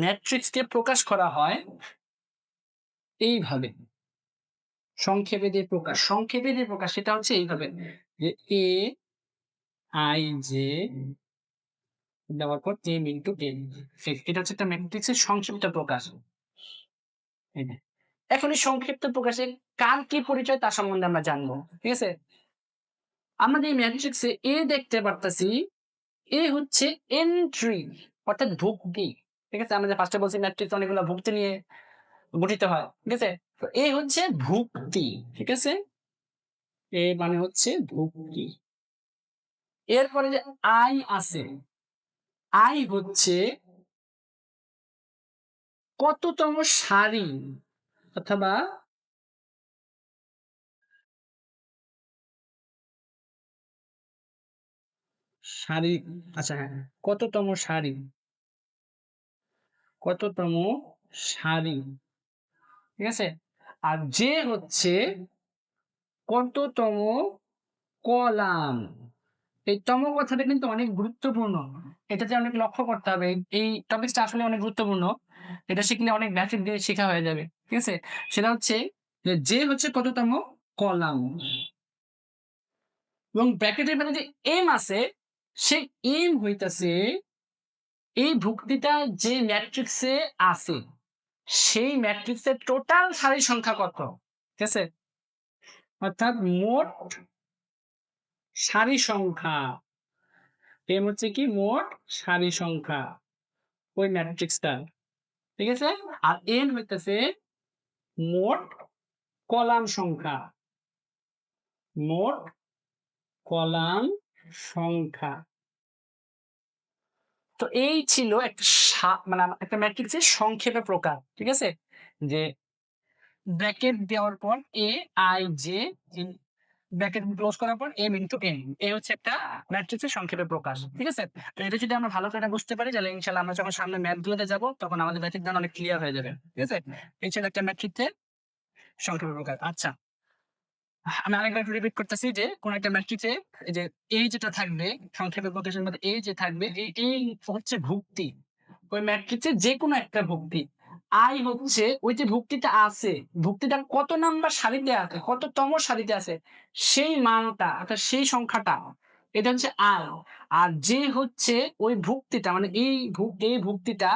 ম্যাট্রিক্সকে প্রকাশ করা হয় এইভাবে, সংক্ষেপে দিয়ে প্রকাশ সেটা হচ্ছে এইভাবে, যে এ আই জে দেওয়ার পর এম ইন্টু এন, এটা হচ্ছে একটা ম্যাট্রিক্সের সংক্ষিপ্ত প্রকাশ। এই যে। এখন এই সংক্ষিপ্ত প্রকাশে কার কি পরিচয় তা সম্বন্ধে আমরা জানবো, ঠিক আছে। আমরা যে ম্যাট্রিক্সে এ দেখতে পারতাছি, এ হচ্ছে এন্ট্রি, অর্থাৎ ভুক্তি, ঠিক আছে। আমরা যে ফার্স্টে বলছি ম্যাট্রিক্স অনেকগুলো ভুক্তি নিয়ে গঠিত হয়, ঠিক আছে। তো এ হচ্ছে ভুক্তি, ঠিক আছে, এ মানে হচ্ছে ভুক্তি। এরপরে যে আই আছে, আই হচ্ছে কততম সারি অথবা সারি, আচ্ছা হ্যাঁ, কততম সারি, কততম সারি, ঠিক আছে। আর যে হচ্ছে কততম কলাম। এই তম কথাটা কিন্তু অনেক গুরুত্বপূর্ণ, এটাতে অনেক লক্ষ্য করতে হবে। এই টপিকটা আসলে অনেক গুরুত্বপূর্ণ, এটা শিখলে অনেক বেসিক দিয়ে শেখা হয়ে যাবে, ঠিক আছে। সেটা হচ্ছে যে হচ্ছে কততম কলাম, এবং ব্র্যাকেটের মধ্যে যে এম আছে, সেই এম হইতাছে এই ভুক্তিটা যে ম্যাট্রিক্সে আছে সেই ম্যাট্রিক্সের টোটাল সারি সংখ্যা কত, ঠিক আছে, অর্থাৎ মোট সারি সংখ্যা। এম হচ্ছে কি মোট সারি সংখ্যা ওই ম্যাট্রিক্সটা, ঠিক আছে। আর এন হইতেছে মোট কলাম সংখ্যা, মোট কলাম সংখ্যা। তো এই ছিল একটা মানে একটা ম্যাট্রিক্সের সংক্ষেপে প্রকার, ঠিক আছে, যে ব্র্যাকেট দেওয়ার পর A I J, bracket close করার পর এম ইন্টু এন, এই হচ্ছে একটা ম্যাট্রিক্সের সংক্ষেপে প্রকাশ, ঠিক আছে। তো এটা যদি আমরা ভালো করে বুঝতে পারি তাহলে ইনশাআল্লাহ আমরা যখন সামনে ম্যাথ গুলোতে যাবো তখন আমাদের ম্যাথিক জ্ঞান অনেক ক্লিয়ার হয়ে যাবে, ঠিক আছে। এই ছিল একটা ম্যাট্রিক্সের সংক্ষেপে প্রকাশ। আচ্ছা, আমি আরেকবার একটু রিপিট করতেছি, যে কোন একটা ম্যাট্রিক্সে এই যে এই যেটা থাকবে সংক্ষেপে প্রকাশের মধ্যে এই যে থাকবে, এই হচ্ছে ভুক্তি, ওই ম্যাট্রিক্সের যে কোনো একটা ভুক্তি। আই হচ্ছে ওই যে ভুক্তিটা আছে, ভুক্তিটা কত নাম্বার সারিতে আছে, কততম সারিতে আছে সেই মানটা অর্থাৎ সেই সংখ্যাটা, এটা হচ্ছে আই। আর যে হচ্ছে ওই ভুক্তিটা মানে এই ভুক্তিটা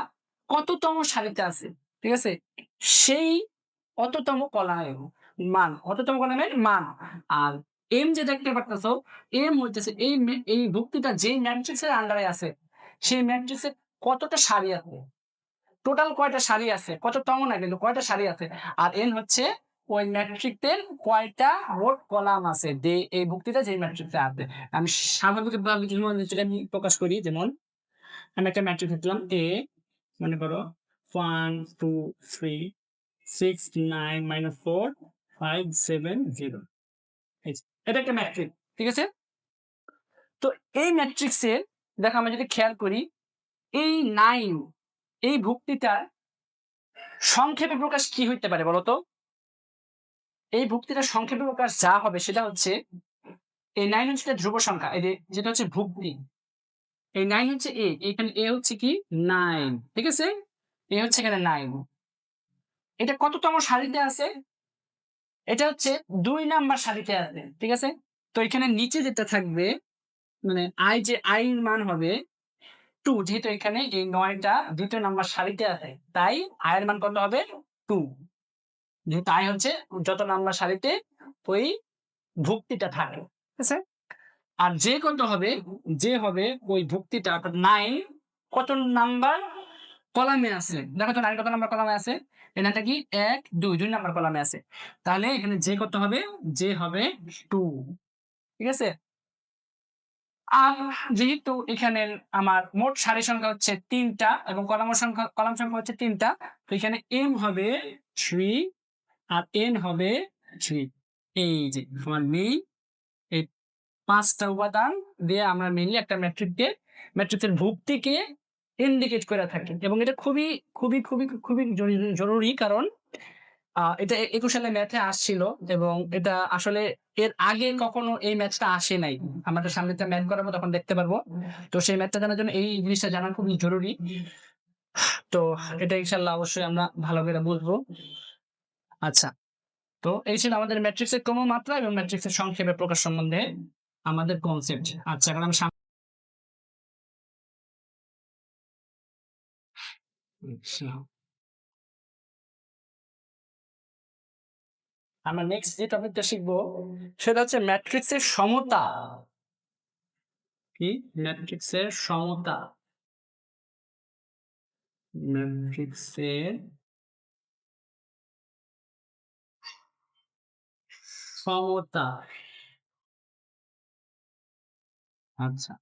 কততম সারিতে আছে, ঠিক আছে, সেই অততম কলামের মান, অততম কলামের মান। আর এম যে দেখতে পারতেছো, এম হইতেছে এই ভুক্তিটা যে ম্যাট্রিক্সের আন্ডারে আছে সেই ম্যাট্রিক্সের কতটা সারি আছে, টোটাল কয়টা সারি আছে, কততম না কিন্তু কয়টা সারি আছে। আর এন হচ্ছে ওই ম্যাট্রিক্সের কয়টা মোট কলাম আছে, যে এই ভুক্তিটা যে ম্যাট্রিক্সে আছে। আমি স্বাভাবিকভাবে যেটা আমি প্রকাশ করি, যেমন আমি একটা ম্যাট্রিক্স লিখলাম এ, মনে করো 1 2 3 6 9 -4 5 7 0, এটা একটা ম্যাট্রিক্স, ঠিক আছে। তো এই ম্যাট্রিক্সের দেখো আমরা যদি খেয়াল করি, এই 9 এই ভুক্তিটার সংক্ষেপে প্রকাশ কি হইতে পারে বলতো। এই ভুক্তিটার সংক্ষেপে প্রকাশ যা হবে সেটা হচ্ছে এই 9 হচ্ছে একটা ধ্রুব সংখ্যা, এই যেটা হচ্ছে ভুক্তি, এই 9 হচ্ছে এ, এখানে এ হচ্ছে কি 9, ঠিক আছে, এ হচ্ছে এখানে 9। এটা কততম সারিতে আছে, এটা হচ্ছে 2 নাম্বার সারিতে আছে, ঠিক আছে। তো এখানে নিচে যেটা থাকবে মানে আই, যে আই এর মান হবে টু, যেহেতু এখানে এই ৯টা দ্বিতীয় নাম্বার সারিতে আছে, তাই i এর মান কত হবে? 2। যেহেতু i হচ্ছে যত নাম্বার সারিতে ওই ভুক্তিটা থাকে, ঠিক আছে? আর j কত হবে? j হবে ওই ভুক্তিটা, অর্থাৎ 9 কত নাম্বার কলামে আছে। দেখো তো 9 কত নাম্বার কলামে আছে? এটা কি 1 2 নাম্বার কলামে আছে। তাহলে এখানে j কত হবে? j হবে 2, ঠিক আছে? আর যেহেতু এখানে আমার মোট সারি সংখ্যা হচ্ছে 3টা এবং কলাম সংখ্যা হচ্ছে 3টা, তো এখানে m হবে 3 আর n হবে 3। এই যে আমার মেইন এই 5টা উপাদান দিয়ে আমরা মেইনলি একটা ম্যাট্রিক্সের ভুক্তিকে ইন্ডিকেট করে থাকি, এবং এটা খুবই খুবই খুবই খুবই জরুরি, কারণ এটা 21 সালে ম্যাথে আসছিল, এবং এটা আসলে এর আগে কখনো এই ম্যাথটা আসে নাই। আমাদের সামনে একটা ম্যাথ করাবো, তখন দেখতে পারবো। তো সেই ম্যাথটা জানার জন্য এই জিনিসটা জানা খুবই জরুরি। তো এটা ইনশাআল্লাহ অবশ্যই আমরা ভালো করে বুঝবো। আচ্ছা, তো এই ছিল আমাদের ম্যাট্রিক্সের ক্রমমাত্রা এবং ম্যাট্রিক্সের সংক্ষেপে প্রকাশ সম্বন্ধে আমাদের কনসেপ্ট। আচ্ছা, এখন আমরা নেক্সট যে টপিকটা শিখবো সেটা হচ্ছে ম্যাট্রিক্সের সমতা। কি? ম্যাট্রিক্সের সমতা। ম্যাট্রিক্সের সমতা। আচ্ছা,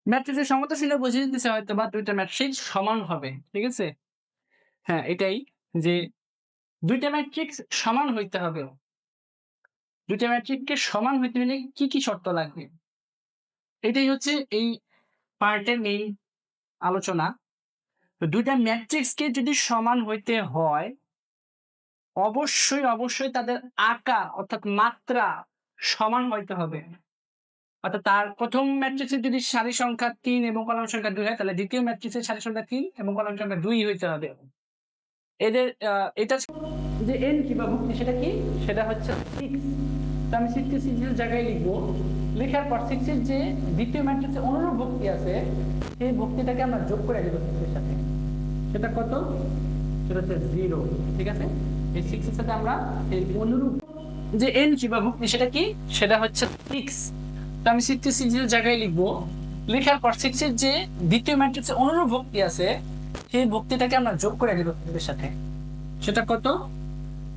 ম্যাট্রিক্সের সমতা শুনে বুঝিয়ে দিতেছে হয়তো বা দুইটা ম্যাট্রিক্স সমান হবে, ঠিক আছে? হ্যাঁ, এটাই যে দুইটা ম্যাট্রিক্স সমান হইতে হবে। দুইটা ম্যাট্রিক্সকে সমান হইতে হলে কি কি শর্ত লাগবে, এটাই হচ্ছে এই পার্টের মেইন আলোচনা। তো দুইটা ম্যাট্রিক্সকে যদি সমান হইতে হয়, অবশ্যই তাদের আকার অর্থাৎ মাত্রা সমান হইতে হবে। অর্থাৎ তার প্রথম ম্যাট্রিক্সের যদি সারি সংখ্যা 3 এবং কলাম সংখ্যা 2 হয়, তাহলে দ্বিতীয় ম্যাট্রিক্সের সারি সংখ্যা 3 এবং কলাম সংখ্যা 2 হইতে হবে। এদের এটা যে n কি বা ভুক্তি, সেটা কি? সেটা হচ্ছে 6। তো আমি 66 এর জায়গায় লিখবো, লেখার পর 6 এর যে দ্বিতীয় ম্যাট্রিক্সের অনুরূপ ভুক্তি আছে, সেই ভুক্তিটাকে আমরা যোগ করে দেব 6 এর সাথে। সেটা কত? সেটা হচ্ছে 0, ঠিক আছে? এই 6 এর সাথে আমরা এই অনুরূপ যে n কি বা ভুক্তি, সেটা কি? সেটা হচ্ছে 6। তো আমি 66 এর জায়গায় লিখবো, লেখার পর 6 এর যে দ্বিতীয় ম্যাট্রিক্সের অনুরূপ ভুক্তি আছে, সেই ভুক্তিটাকে আমরা যোগ করে দেব এর সাথে। সেটা কত?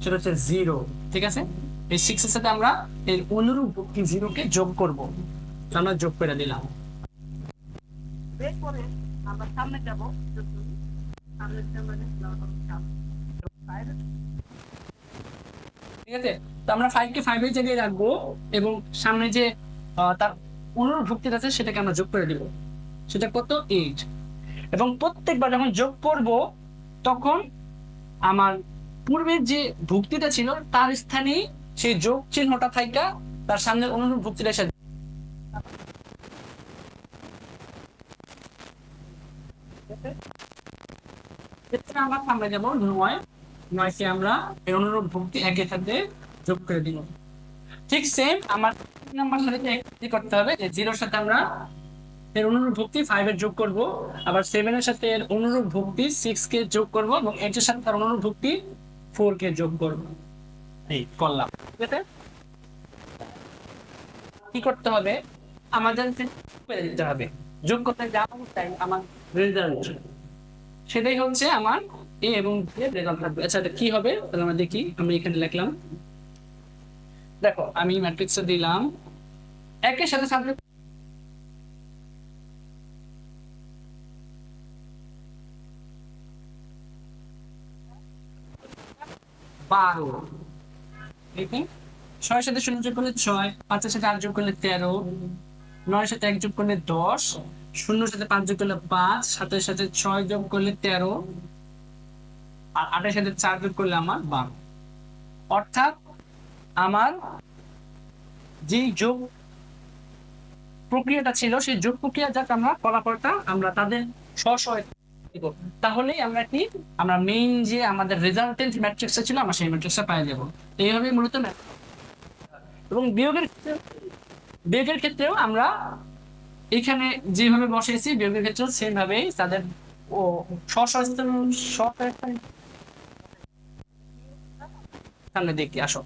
সেটা হচ্ছে 0, ঠিক আছে? এই 6 এর সাথে আমরা এর অনুরূপ ভুক্তি 0 কে যোগ করব। তো আমরা যোগ করে দিলাম। এরপরে আমরা সামনে যাব, ঠিক আছে? তো আমরা 5 কে 5 এর জায়গায় রাখবো, এবং সামনে যে তার অনুরূপ ভুক্তি আছে সেটাকে আমরা যোগ করে দিব। সেটা কত? 8। এবং প্রত্যেকবার যখন যোগ করব, তখন আমার পূর্বের যে ভুক্তিটা ছিল তার স্থানে সেই যোগ চিহ্নটা থাইকা তার সামনের অনুরূপ ভুক্তিটা এসে আমরা সামনে যাব 9 কে আমরা এর অনুরূপ ভুক্তি একের সাথে যোগ করে দিব। ঠিক সেম আমার নাম্বার সাথে কি করতে হবে, যে 0 এর সাথে আমরা এর অনুরূপ ভুক্তি 5 এর যোগ করব, আবার 7 এর সাথে এর অনুরূপ ভুক্তি 6 কে যোগ করব, এবং 8 এর সাথে তার অনুরূপ ভুক্তি 4 কে যোগ করব। এই করলাম, ঠিক আছে? কি করতে হবে, আমাদের করে দিতে হবে, যোগ করতে যা চাই আমার রেজাল্ট, সেটাই হচ্ছে আমার এ এবং বি এর রেজাল্ট থাকবে। আচ্ছা, এটা কি হবে তাহলে আমরা দেখি। আমি এখানে লিখলাম, দেখো আমি ম্যাট্রিক্সে দিলাম একের সাথে সাথে 12, দেখি 6 এর সাথে 0 যোগ করলে 6, 5 এর সাথে 8 যোগ করলে 13, 9 এর সাথে 1 যোগ করলে 10, 0 এর সাথে 5 যোগ করলে 5, 7 এর সাথে 6 যোগ করলে 13, আর 8 এর সাথে 4 যোগ করলে আমার 12। অর্থাৎ আমার যে যোগ প্রক্রিয়াটা ছিল, সেই যোগ প্রক্রিয়া যাক আমরা ফলাফলটা আমরা তাদের স্ব দিব, তাহলেই আমরা কি আমরা মেইন যে আমাদের রেজাল্টেন্ট ম্যাট্রিক্সটা ছিল আমরা সেই ম্যাট্রিক্সটা পেয়ে যাব। এইভাবে মূলত এবং বিয়োগের ক্ষেত্রেও আমরা এখানে যেভাবে বসিয়েছি বিয়োগের ক্ষেত্রে সেম ভাবেই তাদের ও সামনে দেখি আসো।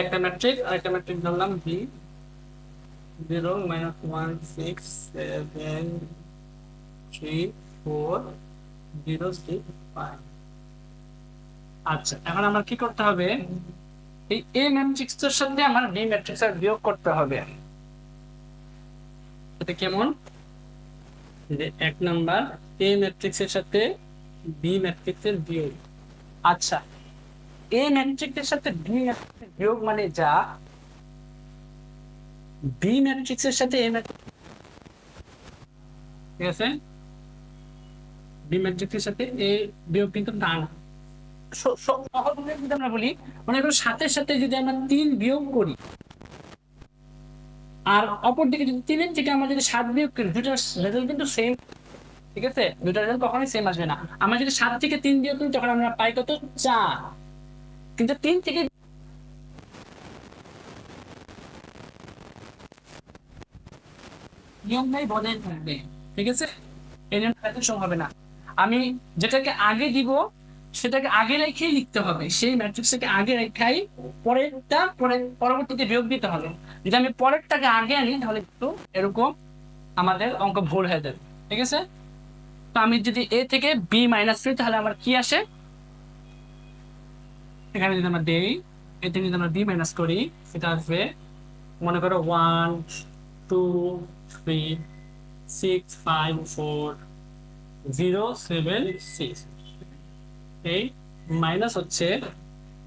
একটা ম্যাট্রিক্স আর একটা ম্যাট্রিক্স ধরলাম বি 0 -1 6 7 3 4 0 6 5। আচ্ছা, এখন আমার কি করতে হবে, এই এ ম্যাট্রিক্সের সাথে আমার বি ম্যাট্রিক্সের বিয়োগ করতে হবে। এটা কেমন, যে এক নাম্বার এ ম্যাট্রিক্সের সাথে বি ম্যাট্রিক্সের বিয়োগ। আচ্ছা, এ ম্যাট্রিক্সের সাথে বি ম্যাট্রিক্সের বিয়োগ মানে যা, বি ম্যাট্রিক্সের সাথে এ ম্যাট্রিক্স, ঠিক আছে, বি ম্যাট্রিক্সের সাথে এ বিয়োগ কিন্তু তা না। সহজভাবে যদি আমরা বলি, মনে করো সাথে সাথে যদি আমরা 3 বিয়োগ করি, আর অপরদিকে যদি 3 থেকে আমরা যদি 7 বিয়োগ করি, দুটার রেজাল্ট কিন্তু সেম। ঠিক আছে, দুটার রেজাল্ট কখনোই সেম আসবে না। আমরা যদি 7 থেকে 3 বিয়োগ করি তখন আমরা পাই কত, 4। কিন্তু 3 থেকে নিয়মটাই বজায় থাকবে। ঠিক আছে, এই নিয়মটা ব্যতিক্রম হবে না। আমি যেটাকে আগে দিব সেটাকে আগে রেখেই লিখতে হবে, সেই ম্যাট্রিক্সটাকে আগে রেখাই পরেরটা পরে পরবর্তীতে বিয়োগ দিতে হবে। যদি আমি পরেরটাকে আগে আনি তাহলে একটু এরকম আমাদের অঙ্ক ভুল হয়ে যাবে। ঠিক আছে, তো আমি যদি এ থেকে বি মাইনাস করি তাহলে আমার কি আসে, এখানে যদি আমরা দেই, এ থেকে যদি আমরা বি মাইনাস করি সেটা আসবে, মনে করো 1 2 3 6 5 4 0 7 6। এই মাইনাস হচ্ছে,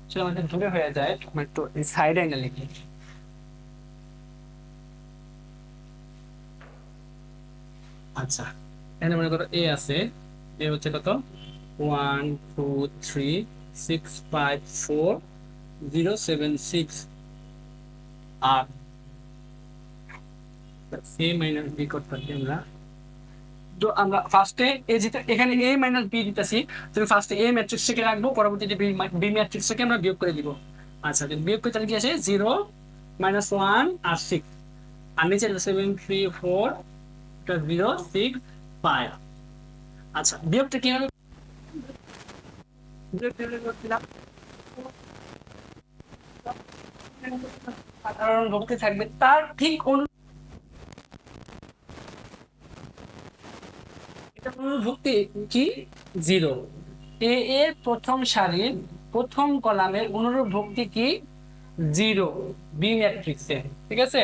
সেটা আমাদের দূরে হয়ে যায়, আমরা একটু সাইড অ্যাঙ্গেল লিখি। আচ্ছা, এখানে মনে করো এ আছে, এ হচ্ছে কত, 1 2 3 6 5 4 0 7 6। আর এ মাইনাস বি করতে পারি আমরা, তো আমরা ফার্স্টে এ যেটা এখানে এ মাইনাস বি দিতেছি, তুমি ফার্স্টে এ ম্যাট্রিক্স থেকে রাখবো, পরবর্তীতে বি ম্যাট্রিক্স থেকে আমরা বিয়োগ করে দিব। আচ্ছা, বিয়োগ করে তাহলে কি আসে, 0 -1 আর 6, আর নিচে 7 3 4 0 6 5। আচ্ছা, বিয়োগটা কিভাবে, বিয়োগ কিভাবে করছিলাম, সাধারণ ভক্তি থাকবে তার ঠিক এটা অনুভুক্তি কি, 0। এ এর প্রথম সারির প্রথম কলামের অনুরূপ ভক্তি কি, 0 বি ম্যাট্রিক্সে। ঠিক আছে,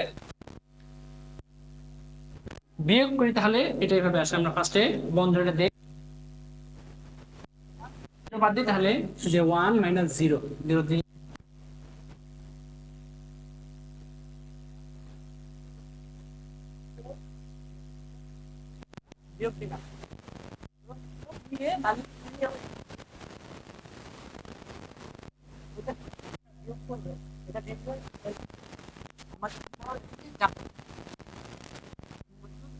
বিয়োগ করি তাহলে এটা এইভাবে আসে, আমরা ফার্স্টে বন্ধনীটা দেই, বাদ দিই তাহলে যে 1 -0 0 দিয়ে বিয়োগ দিলাম, দিয়ে আমি এটা বিয়োগ করব, এটা দেখবো আমার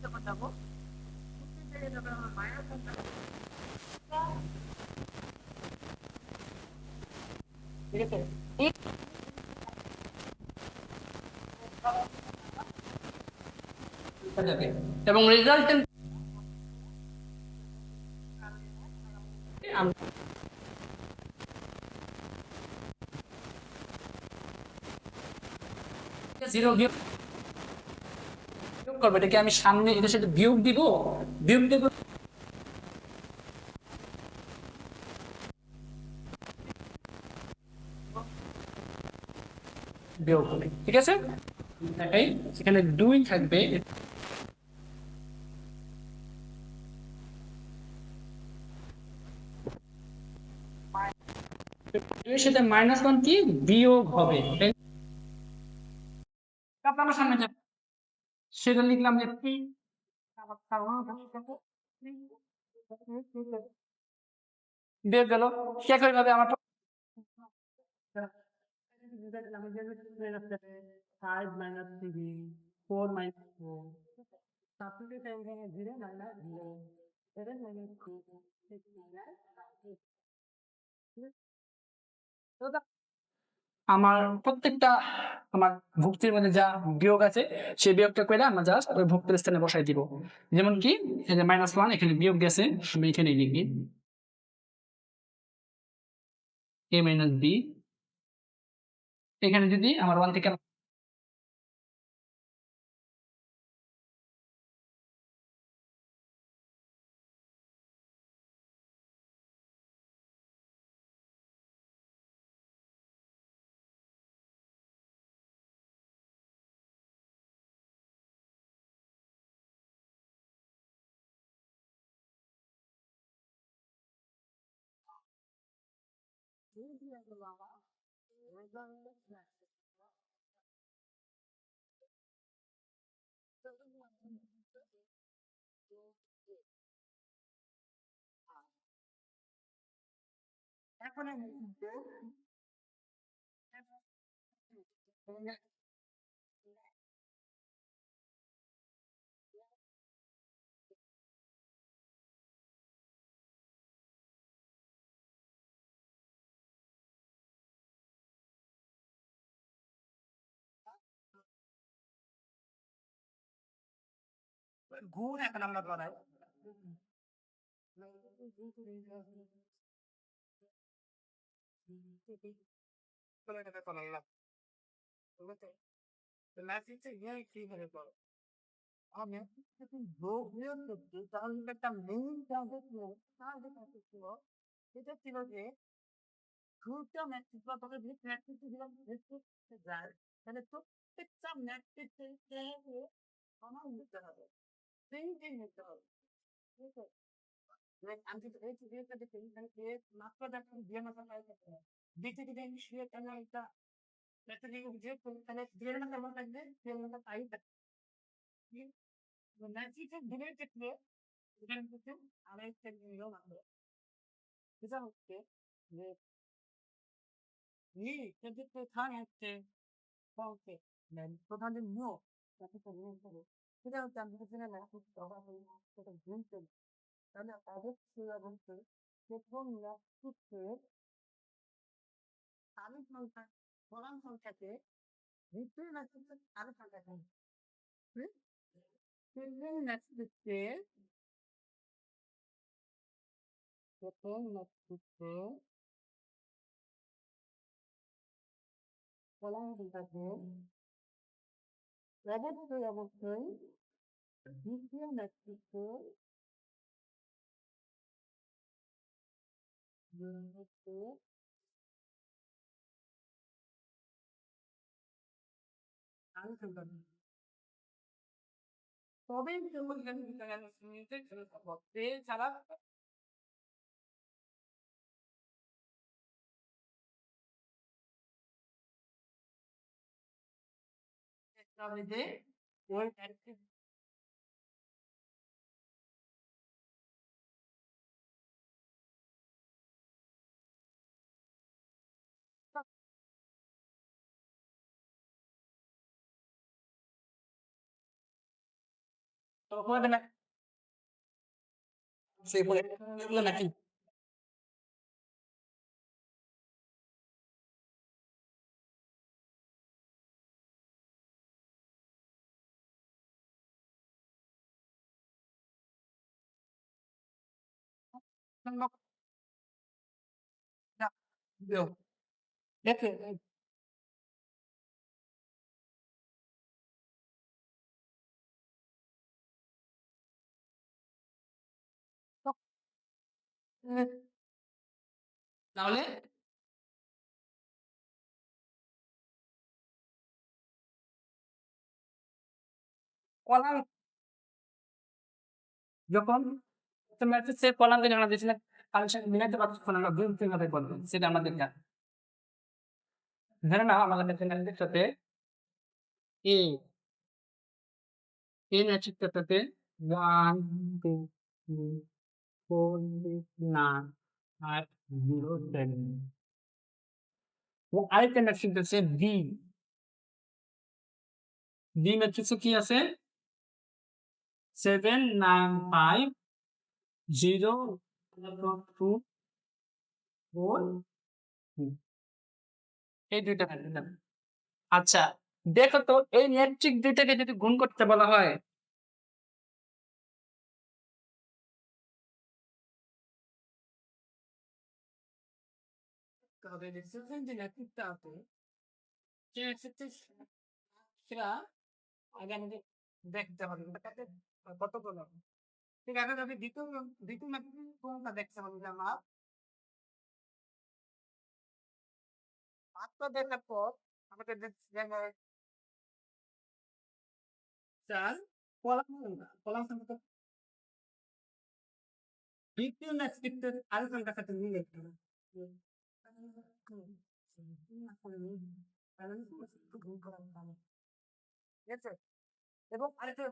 যখন যাবো মাইনাস, ঠিক আছে, এবং রেজাল্ট জিরো বিয়োগ করবো, এটাকে আমি সামনে এটার সাথে বিয়োগ দিব, বিয়োগ দেব, বিয়োগ হবে। ঠিক আছে, দেখাই, সেখানে 2 থাকবে, এর সাথে -1 কি বিয়োগ হবে, তারপর আমরা সামনে যাব, সেটা লিখলাম যে বিয়োগ গেল, একইভাবে আমার 5 minus 3, 4 minus 4. Substitute এখানে 0 minus 0, 7 minus 2, 6 minus 5. তো আমার প্রত্যেকটা আমার ভুক্তির মধ্যে যা বিয়োগ আছে সেই বিয়োগটা করে আমরা জাস্ট ওই ভুক্তির স্থানে বসাই দিব। যেমন কি এই যে -1 এখানে বিয়োগ গেছে, আমি এখানে লিখি a minus b। এখানে যদি আমার 1 থেকে এখন আমি গুণ এখন আমরা বানাই। আমি যদি যোগ বিয়োগ করছি তাহলে একটা মেইন টার্গেট ছিল, সেটা ছিল যে দুটো ম্যাট্রিক্স বা তবে যে ম্যাট্রিক্স গুলো যায় তাহলে প্রত্যেকটা ম্যাট্রিক্সের সমান নিতে হবে, সেম নিতে হবে। ঠিক আছে, আমি যদি এই চিত্রটা দেখি তাহলে এ মাত্র দেখুন দিয়ে মাত্রা পাই থাকতে হবে। দ্বিতীয় যদি আমি শুয়ে তাহলে এটা ম্যাট্রিক্স বিয়োগ করি তাহলে দিয়ে মাত্রা কেমন থাকবে, দিয়ে মাত্রা পাই থাকবে। ম্যাট্রিক্সের দিনের ক্ষেত্রে এখানে কিন্তু আড়াইটা নিয়ম আছে। সেটা হচ্ছে যে যদি প্রধান হচ্ছে সংকেত প্রধানের নিয়ম তাকে তো নিয়ম করে সেটা হচ্ছে আমি যদি ম্যাট্রিক্স ব্যবহার করি সেটা গুণ করি তাহলে অবশ্যই অবশ্যই প্রথম ম্যাট্রিক্সের আরো সংখ্যা প্রধান সংখ্যাকে দ্বিতীয় ম্যাট্রিক্সের আরো সংখ্যা প্রথম ম্যাট্রিক্সের প্রথম ম্যাট্রিক্সে প্রধান সংখ্যাকে অবশ্যই অবশ্যই দ্বিতীয় ম্যাট্রিক্সে আরো সংখ্যা তবেই ছাড়া যে ওই তখন সেই এগুলো নাকি দেখে তাহলে কলাম যখন ম্যাট্রিক্সের কলামকে যখন দিয়েছিলেন কালেকশন মিলাতে পারছেন আমরা গুণ কিভাবে করবেন সেটা আমাদের জানা। ধরে নাও আমাদের কাছে ম্যাট্রিক্সটাতে এ এই ম্যাট্রিক্সটাতে 1 2 3 4 6 9 8 0 7 আরেকটা ম্যাট্রিক্স আছে বি। বি ম্যাট্রিক্সে কি আছে? 7 9 5 0 2 4 এই দুইটা ম্যাট্রিক্স। আচ্ছা, দেখো তো এই ম্যাট্রিক্স দুইটাকে যদি গুণ করতে বলা হয়, তবে দেখছেন যে ম্যাট্রিক্সটা আছে সেই ম্যাট্রিক্সটা সেটা আগে আমাদের দেখতে হবে এটাতে কতগুলো। ঠিক আছে, যদি দ্বিতীয় ম্যাট্রিক্স কোনটা দেখতে হবে যে আমার মাত্রা দেখার পর আমাদের চার কলাম কলাম সংখ্যা দ্বিতীয় ম্যাট্রিক্সের আরেকজনের সাথে মিলে গেল। ঠিক আছে, এবং আরেকটা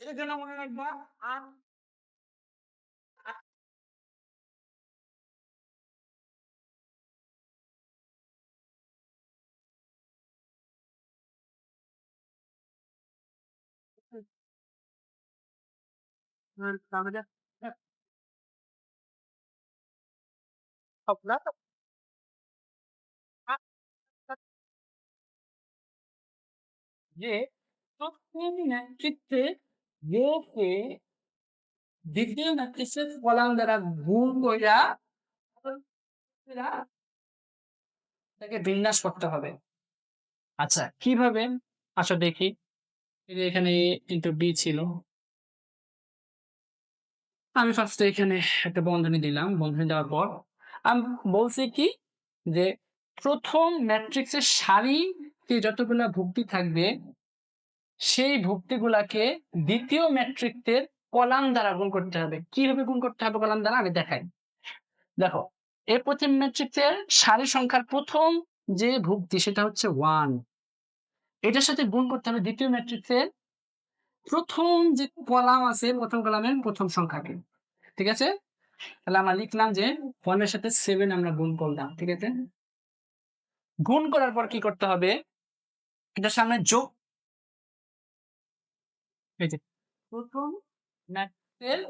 এর জন্য মনে রাখবা আর তাহলে আপনার যে প্রথম ম্যাট্রিক্সে কে দ্বিতীয় ম্যাট্রিক্সের কলাম দ্বারা গুণ কইরা তাকে বিন্যাস করতে হবে। আচ্ছা, কিভাবে? আসো দেখি। এই যে এখানে কিন্তু বি ছিল, আমি ফার্স্টে এখানে একটা বন্ধনী দিলাম। বন্ধনী দেওয়ার পর আমি বলছি কি যে প্রথম ম্যাট্রিক্সের সারিতে যতগুলা ভুক্তি থাকবে সেই ভুক্তিগুলাকে দ্বিতীয় ম্যাট্রিক্সের কলাম দ্বারা গুণ করতে হবে। কিভাবে গুণ করতে হবে কলাম দ্বারা আমি দেখাই। দেখো, এই প্রথম ম্যাট্রিক্সের সারি সংখ্যার প্রথম যে ভুক্তি সেটা হচ্ছে 1, এটার সাথে গুণ করতে হবে দ্বিতীয় ম্যাট্রিক্সের প্রথম যে কলাম আছে প্রথম কলামের প্রথম সংখ্যাকে। ঠিক আছে, তাহলে আমরা লিখলাম যে 1 এর সাথে 7 আমরা গুণ করলাম। ঠিক আছে, গুণ করার পর কি করতে হবে? এটার সামনে যোগ, এই যে প্রথম ম্যাট্রিক্সের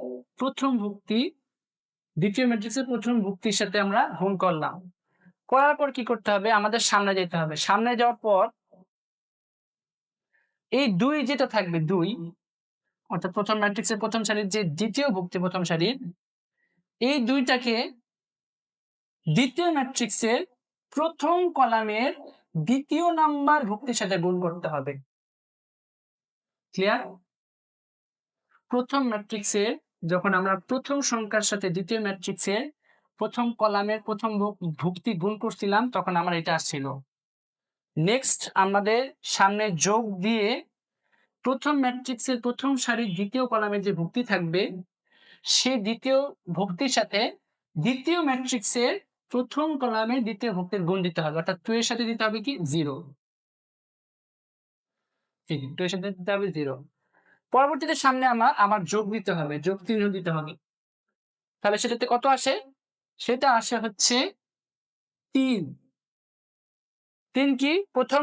প্রথম ভুক্তি দ্বিতীয় ম্যাট্রিক্সের প্রথম ভুক্তির সাথে আমরা গুণ করলাম। করার পর কি করতে হবে? আমাদের সামনে যেতে হবে। সামনে যাওয়ার পর এই 2 যেটা থাকবে 2, অর্থাৎ প্রথম ম্যাট্রিক্সের প্রথম সারির যে দ্বিতীয় ভুক্তি প্রথম সারির, এই 2টাকে দ্বিতীয় ম্যাট্রিক্সের প্রথম কলামের দ্বিতীয় নাম্বার ভুক্তির সাথে গুণ করতে হবে। ক্লিয়ার? প্রথম ম্যাট্রিক্সের যখন আমরা প্রথম সংখ্যার সাথে দ্বিতীয় ম্যাট্রিক্সের প্রথম কলামের প্রথম ভুক্তি গুণ করছিলাম তখন আমার এটা আসছিল। নেক্সট আমাদের সামনে যোগ দিয়ে প্রথম ম্যাট্রিক্সের প্রথম সারির দ্বিতীয় কলামের যে ভুক্তি থাকবে সেই দ্বিতীয় ভুক্তির সাথে দ্বিতীয় ম্যাট্রিক্সের প্রথম কলামের দ্বিতীয় ভুক্তির গুণ দিতে হবে, অর্থাৎ 2 এর সাথে দিতে হবে কি 0। 2 এর সাথে দিতে হবে 0। পরবর্তীতে সামনে আমার যোগ দিতে হবে, যোগ চিহ্ন দিতে হবে। তাহলে সেটাতে কত আসে? সেটা আসে হচ্ছে 3। 3 কি? প্রথম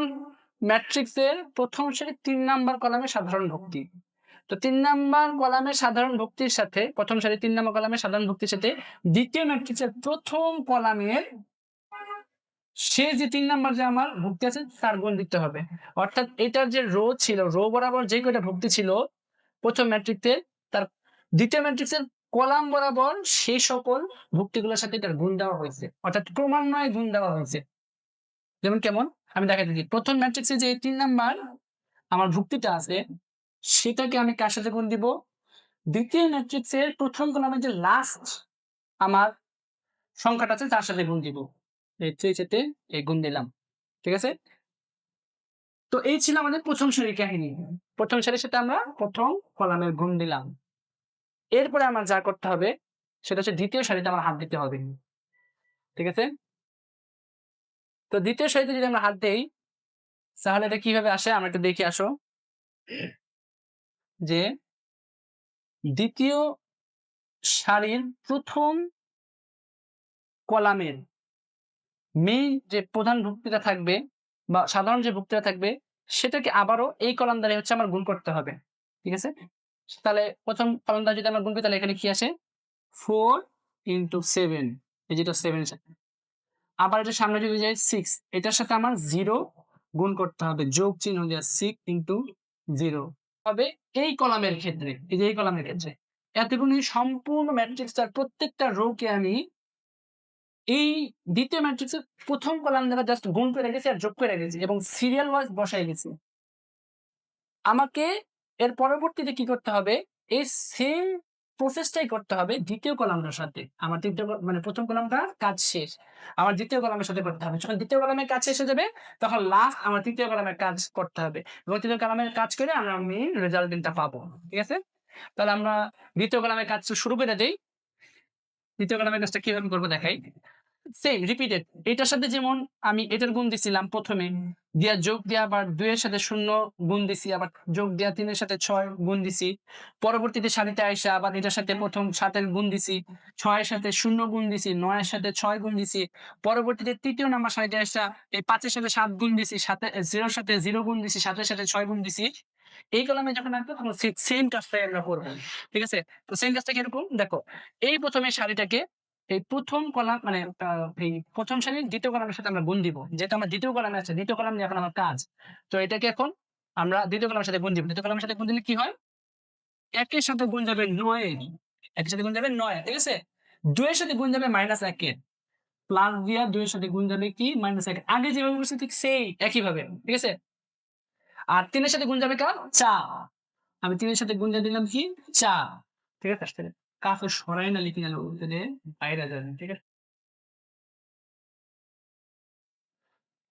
ম্যাট্রিক্সের প্রথম সারির 3 নাম্বার কলামের সাধারণ ভুক্তি। তো 3 নাম্বার কলামের সাধারণ ভুক্তির সাথে প্রথম সারি 3 নাম্বার কলামের সাধারণ ভুক্তির সাথে দ্বিতীয় ম্যাট্রিক্সের প্রথম কলামের সে যে 3 নাম্বার যে আমার ভুক্তি আছে তার গুণ দিতে হবে। অর্থাৎ এটার যে রো ছিল, রো বরাবর যে কয়টা ভুক্তি ছিল প্রথম ম্যাট্রিক্সে, তার দ্বিতীয় ম্যাট্রিক্সের কলাম বরাবর সেই সকল ভুক্তিগুলোর সাথে এটার গুণ দেওয়া হয়েছে। অর্থাৎ ক্রমান্বয়ে গুণ দেওয়া হয়েছে। যেমন কেমন? আমি দেখাতে দিই। প্রথম ম্যাট্রিক্সে যে 3 নাম্বার আমার ভুক্তিটা আছে, সেটাকে আমি কার সাথে গুণ দিব? দ্বিতীয় ম্যাট্রিক্সের প্রথম কলামে যে লাস্ট আমার সংখ্যাটা আছে তার সাথে গুণ দিব। এই 3 সাথে এই গুণ দিলাম। ঠিক আছে? তো এই ছিল আমাদের প্রথম সারির কাহিনী। প্রথম সারির সাথে আমরা প্রথম কলামের গুণ দিলাম। এরপরে আমার যা করতে হবে সেটা হচ্ছে দ্বিতীয় সারিতে আমার হাত দিতে হবে। ঠিক আছে? তো দ্বিতীয় সারিতে যদি আমরা হাত দেই তাহলে এটা কিভাবে আসে আমরা একটু দেখি আসো। যে দ্বিতীয় সারির প্রথম কলামের মেইন যে প্রধান ভুক্তিটা থাকবে বা সাধারণ যে ভুক্তিটা থাকবে সেটাকে আবারও এই কলাম দ্বারা হচ্ছে আমার গুণ করতে হবে। ঠিক আছে? তাহলে প্রথম কলাম দ্বারা যদি আমরা গুণ করি তাহলে এখানে কি আসে? 4 into 7 এই যেটা 7 এর সাথে। আবার এটার সামনে যদি যাই 6 এটার সাথে আমার 0 গুণ করতে হবে। যোগ চিহ্ন দেয়া 6 into 0 হবে এই কলামের ক্ষেত্রে। এই যে এই কলামের ক্ষেত্রে। এতটুকুনি সম্পূর্ণ ম্যাট্রিক্সটার প্রত্যেকটা রো কে আমি এই দ্বিতীয় ম্যাট্রিক্সের প্রথম কলাম দ্বারা জাস্ট গুণ করে রেখেছি আর যোগ করে রেখেছি এবং সিরিয়াল ওয়াইজ বসায় গেছি। আমাকে এর পরবর্তীতে কি করতে হবে? এই সেম প্রসেসটাই করতে হবে দ্বিতীয় কলামটার সাথে। আমার তৃতীয় মানে প্রথম কলামটার কাজ শেষ। আমার দ্বিতীয় কলামের সাথে করতে হবে। যখন দ্বিতীয় কলামের কাজ শেষ হয়ে যাবে তখন লাস্ট আমার তৃতীয় কলামের কাজ করতে হবে। এবং তৃতীয় কলামের কাজ করে আমরা মেইন রেজাল্টটা পাবো। ঠিক আছে? তাহলে আমরা দ্বিতীয় কলামের কাজ শুরু করে দেই। দ্বিতীয় কলামের কাজটা কিভাবে করব দেখাই। সেম রিপিটেড এটার সাথে যেমন আমি এটার গুণ দিছিলাম প্রথমে দিয়া যোগ দিয়া আবার 2 এর সাথে 0 গুণ দিছি আবার যোগ দিয়া 3 এর সাথে 6 গুণ দিছি পরবর্তীতে সারিতে আইসা আবার এটার সাথে প্রথম 7 এর গুণ দিছি 6 এর সাথে 0 গুণ দিছি 9 এর সাথে 6 গুণ দিছি পরবর্তীতে তৃতীয় নাম্বার সারিতে আইসা এই 5 এর সাথে 7 গুণ দিছি 7 এর 0 এর সাথে 0 গুণ দিছি 7 এর সাথে 6 গুণ দিছি এই কলামে যখন আসবে তখন সেম কাজটাই আমরা করব ঠিক আছে তো সেম কাজটা কিরকম দেখো এই প্রথমে সারিটাকে এই প্রথম কলাম মানে এই প্রথম সারির দ্বিতীয় কলামের সাথে আমরা গুণ দিব। যেহেতু আমার দ্বিতীয় কলামে আছে, দ্বিতীয় কলাম নিয়ে এখন আমার কাজ। তো এটাকে এখন আমরা দ্বিতীয় কলামের সাথে গুণ দিব। দ্বিতীয় কলামের সাথে গুণ দিলে কি হয়? ১ এর সাথে গুণ যাবে ৯ এর। ১ এর সাথে গুণ যাবে ৯ এর। ঠিক আছে? ২ এর সাথে গুণ যাবে -১ এর। প্লাস দিয়া ২ এর সাথে গুণ যাবে কি? -১ এর। আগে যেভাবে করছি ঠিক সেই একই ভাবে। ঠিক আছে? আর ৩ এর সাথে গুণ যাবে কার? ৪ আমি ৩ এর সাথে গুণ দিয়ে দিলাম কি? ৪ ঠিক আছে? কাছে সরাই না লিখে গেল বাইরে যাবে। ঠিক আছে?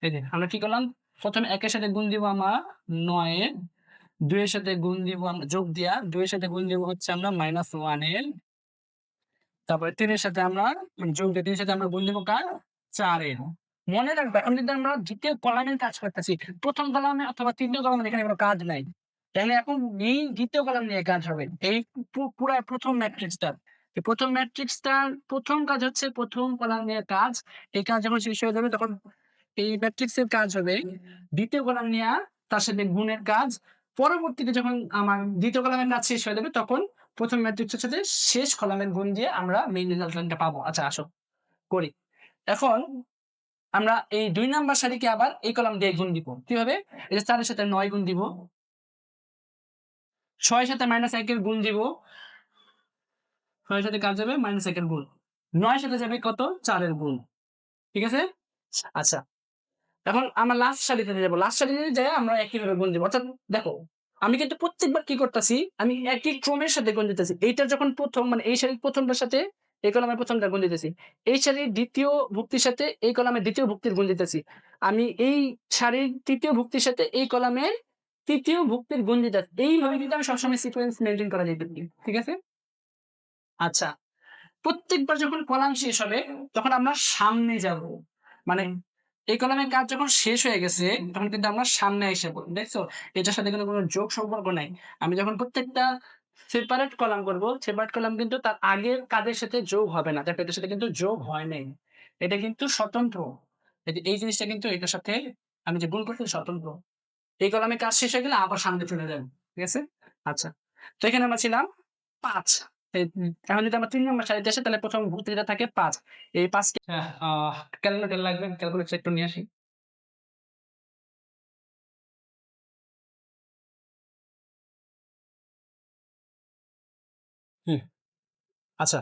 এই যে আমরা কি করলাম? প্রথমে ১ এর সাথে গুণ দিব আমরা ৯ এর, ২ এর সাথে গুণ দিব আমরা যোগ দিয়া ২ এর সাথে গুণ দিব হচ্ছে আমরা -1 এর। তারপরে ৩ এর সাথে আমরা মানে যোগ দিয়ে ৩ এর সাথে আমরা গুণ দিব কার? ৪ এর। মনে রাখবা এখন কিন্তু আমরা দ্বিতীয় কলামের কাজ করতেছি। প্রথম কলামে অথবা তৃতীয় কলামে এখানে কোন কাজ নাই। তাহলে এখন মেইন দ্বিতীয় কলাম নিয়ে কাজ হবে। এই পুরা প্রথম ম্যাট্রিক্সটার। এই প্রথম ম্যাট্রিক্সটার প্রথম কাজ হচ্ছে প্রথম কলাম নিয়ে কাজ। এই কাজ যখন শেষ হয়ে যাবে তখন এই ম্যাট্রিক্সের কাজ হবে দ্বিতীয় কলাম নেয়া তার সাথে গুণের কাজ। পরবর্তীতে যখন আমার দ্বিতীয় কলামের কাজ শেষ হয়ে যাবে তখন প্রথম ম্যাট্রিক্সের সাথে শেষ কলামের গুণ দিয়ে আমরা মেইন রেজাল্টটা পাবো। আচ্ছা আসো করি। এখন আমরা এই ২ নাম্বার সারিকে আবার এই কলাম দিয়ে গুণ দিব। কিভাবে? এই যে ৪ এর সাথে ৯ গুণ দিব। ৬ এর সাথে -১ এর গুণ দিব। ৬ এর সাথে কাজ যাবে -১ এর গুণ। ৯ এর সাথে যাবে কত? ৪ এর গুণ। ঠিক আছে? আচ্ছা। এখন আমরা লাস্ট সারিতে যাবো। লাস্ট সারিতে যেয়ে আমরা একইভাবে গুণ দিব। অর্থাৎ দেখো, আমি কিন্তু প্রত্যেকবার কি করতাছি, আমি একই ক্রমের সাথে গুণ দিতেছি। এইটার যখন ১ম মানে এই সারির ১ম টার সাথে এই কলামের ১ম টা গুণ দিতেছি। এই সারির ২য় ভুক্তির সাথে এই কলামের ২য় ভুক্তির গুণ দিতেছি। আমি এই সারির ৩য় ভুক্তির সাথে এই কলামের ৩য় ভুক্তির গুণ দিতেছি। এইভাবে কিন্তু আমি সবসময় সিকোয়েন্স মেইনটেইন করা যাইতে পারি। ঠিক আছে? আচ্ছা। প্রত্যেকবার যখন কলাম শেষ হবে তখন আমরা সামনে যাব। মানে এই কলামের কাজ যখন শেষ হয়ে গেছে তখন কিন্তু আমরা সামনে এসে পড়ব। দেখছো? এটার সাথে কিন্তু কোন যোগ সম্পর্ক নাই। আমি যখন প্রত্যেকটা সেপারেট কলাম করব, সেপারেট কলাম কিন্তু তার আগের কাজের সাথে যোগ হবে না। দেখো এটার সাথে কিন্তু যোগ হয় নাই। এটা কিন্তু স্বতন্ত্র। এই জিনিসটা কিন্তু এটার সাথে আমি যে গুণ করছি স্বতন্ত্র। এই কলামের কাজ শেষ হয়ে গেলে আবার সামনে চলে যাবে। ঠিক আছে? আচ্ছা। তো এখানে আমরা ছিলাম ৫। এখন যদি আমরা ৩ নম্বর সারিতে আসি তাহলে প্রথম ভুক্তিটা থাকে ৫। এই ৫ টি ক্যালকুলেটর লাগবে। ক্যালকুলেটর একটু নিয়ে আসি। হুম, আচ্ছা।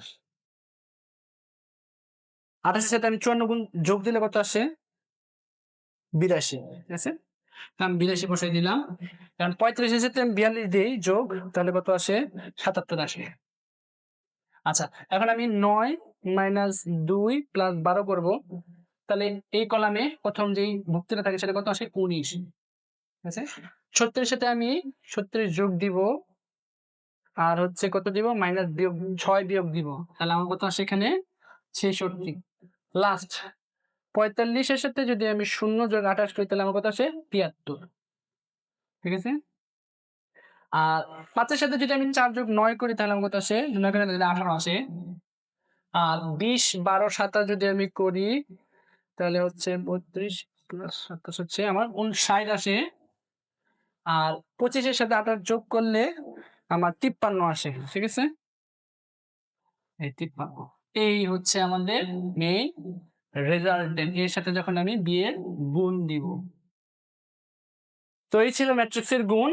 ২৮ এর সাথে আমি ৫৪ গুণ যোগ দিলে কত আসে? ৮২, ঠিক আছে? আমি ৮২ বসাই দিলাম। কারণ ৩৫ এর সাথে আমি ৪২ দেই যোগ, তাহলে কত আসে? ৭৭ আসে। আচ্ছা, এখন আমি ৯ মাইনাস ২ প্লাস ১২ করব। তাহলে এই কলামে প্রথম যেই ভুক্তিটা থাকে সেটা কত আসে? ১৯, ঠিক আছে? ৩৬ এর সাথে আমি ৩৬ যোগ দিব। আর হচ্ছে কত দিব? মাইনাস বিয়োগ ৬ বিয়োগ দিব। তাহলে আমার কত আসে এখানে? ৬৬। লাস্ট ৪৫ এর সাথে যদি আমি ০ যোগ ২৮ করি তাহলে আমার কত আসে? ৭৩, ঠিক আছে? আর ৫ এর সাথে যদি আমি ৪ যোগ ৯ করি তাহলে আমার কত আসে? ৯ করে তাহলে ১৮ আসে। আর ২০, ১২, ২৭ যদি আমি করি তাহলে হচ্ছে ৩২ প্লাস ২৭ হচ্ছে আমার ৫৯ আসে। আর ২৫ এর সাথে ২৮ যোগ করলে আমার ৫৩ আসে, ঠিক আছে? এই ৫৩। এই হচ্ছে আমাদের মেইন রেজাল্টেন্ট। এর সাথে যখন আমি বিয়ের গুণ দিব। তো এই ছিল ম্যাট্রিক্সের গুণ।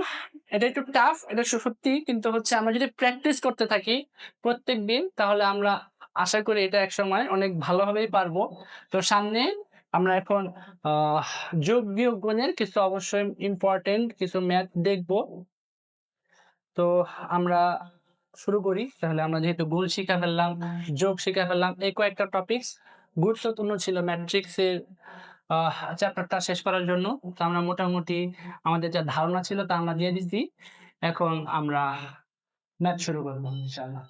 এটা একটু টাফ, এটা সত্যি। কিন্তু হচ্ছে আমরা যদি প্র্যাকটিস করতে থাকি প্রত্যেকদিন তাহলে আমরা আশা করি এটা একসময় অনেক ভালোভাবেই পারবো। তো সামনে আমরা এখন আহ যোগ বিয়োগ গুণের কিছু অবশ্যই ইম্পর্টেন্ট কিছু ম্যাথ দেখবো। তো আমরা শুরু করি। তাহলে আমরা যেহেতু গুণ শিখে ফেললাম, যোগ শিখে ফেললাম, এই কয়েকটা টপিকস গুরুত্বপূর্ণ ছিল ম্যাট্রিক্সের চ্যাপ্টারটা শেষ করার জন্য। তো আমরা মোটামুটি আমাদের যা ধারণা ছিল তা আমরা দিয়ে দিচ্ছি। এখন আমরা ম্যাথ শুরু করবো ইনশাআল্লাহ।